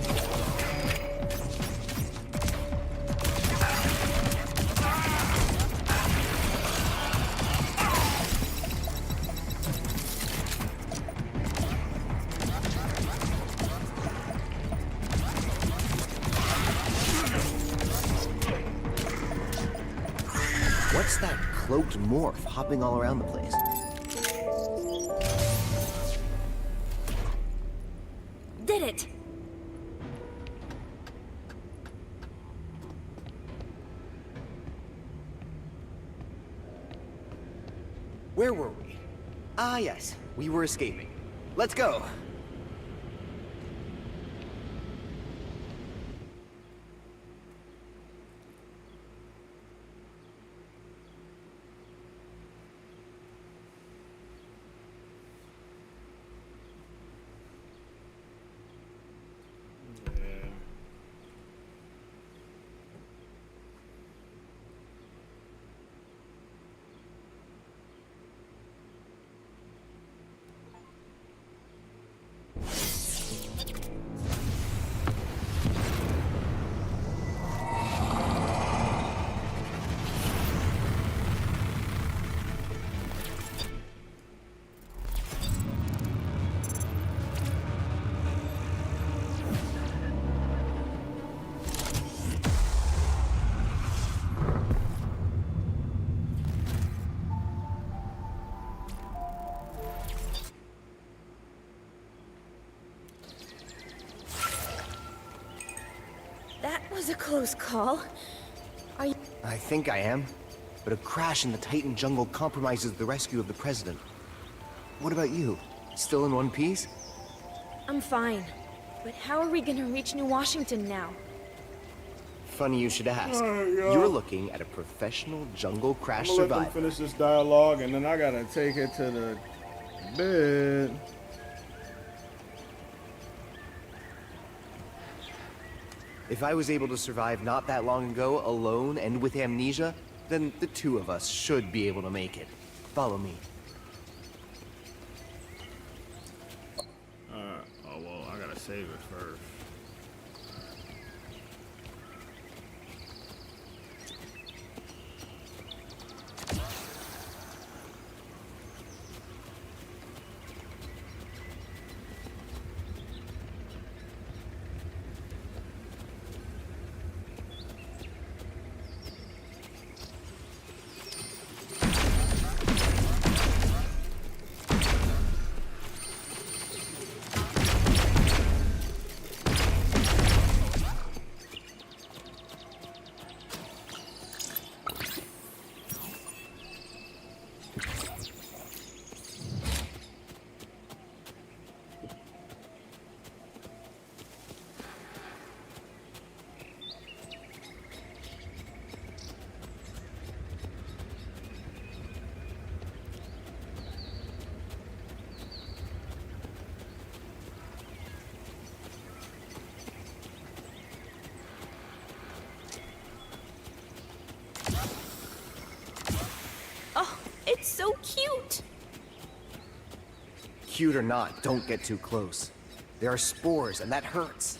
What's that cloaked morph hopping all around the place? Did it! Where were we? Ah, yes. We were escaping. Let's go. That was a close call. Are you... I think I am. but a crash in the Titan jungle compromises the rescue of the president. What about you? Still in one piece? I'm fine. But how are we gonna reach New Washington now? Funny you should ask. Yeah. You're looking at a professional jungle crash I'm gonna let survivor. them finish this dialogue, and then I gotta take it to the bed. If I was able to survive not that long ago alone and with amnesia, then the two of us should be able to make it. Follow me. Oh well, I gotta save it first. Oh, it's so cute! Cute or not, don't get too close. There are spores, and that hurts.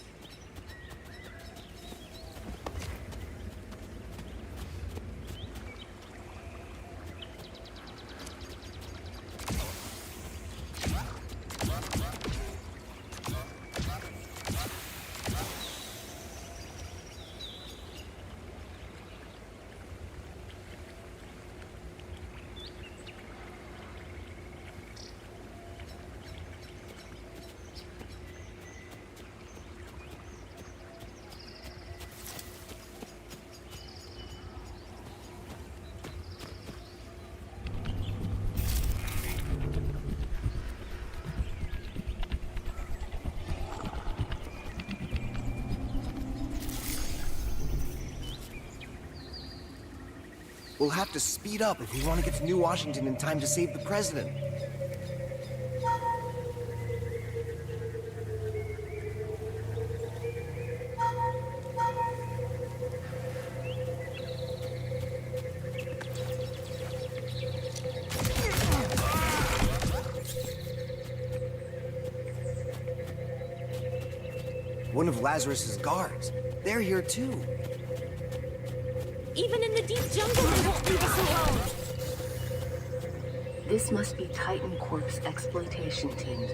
We'll have to speed up if we want to get to New Washington in time to save the president. One of Lazarus's guards. They're here too. Even in the deep jungle, they won't leave us alone! This must be Titan Corp's exploitation team.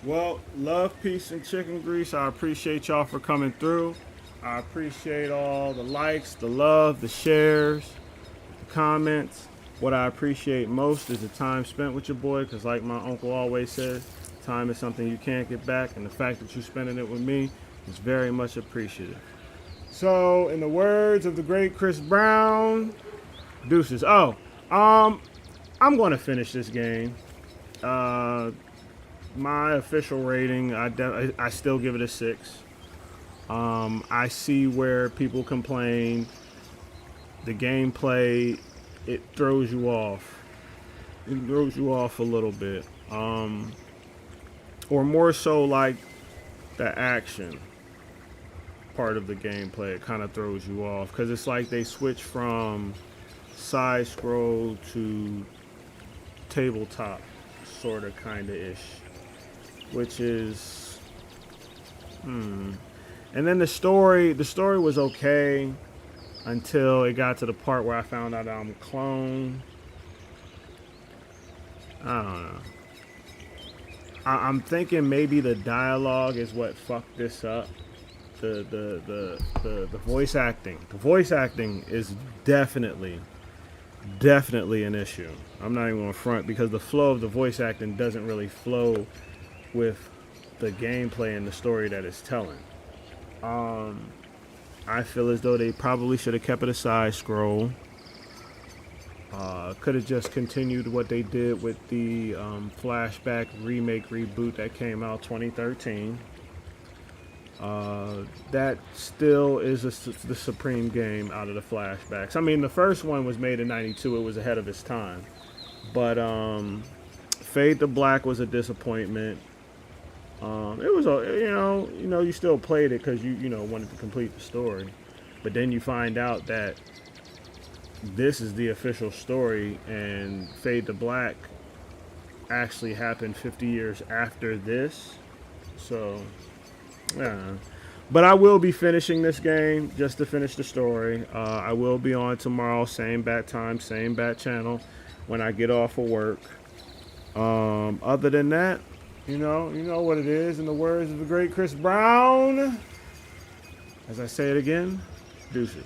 Well, love, peace, and chicken grease. I appreciate y'all for coming through. I appreciate all the likes, the love, the shares, the comments. What I appreciate most is the time spent with your boy, because like my uncle always says, time is something you can't get back, and the fact that you're spending it with me is very much appreciative. So, in the words of the great Chris Brown, deuces. Oh, I'm going to finish this game. My official rating, I still give it a 6. I see where people complain. The gameplay, it throws you off. It throws you off a little bit. Or more so like the action part of the gameplay. It kind of throws you off. Because it's like they switch from side scroll to tabletop, sort of, kind of ish. Which is, and then the story was okay. until it got to the part where I found out I'm a clone. I don't know. I'm thinking maybe the dialogue is what fucked this up. The voice acting. The voice acting is definitely an issue. I'm not even going to front, because the flow of the voice acting doesn't really flow with the gameplay and the story that it's telling. I feel as though they probably should have kept it a side scroll. Could have just continued what they did with the Flashback remake reboot that came out 2013. That still is the supreme game out of the flashbacks. I mean, the first one was made in '92. It was ahead of its time. But Fade to Black was a disappointment. It was you still played it because you wanted to complete the story. But then you find out that this is the official story, and Fade to Black actually happened 50 years after this. So, yeah. But I will be finishing this game just to finish the story. I will be on tomorrow, same bat time, same bat channel, when I get off of work. Other than that, you know what it is. In the words of the great Chris Brown, as I say it again, deuces.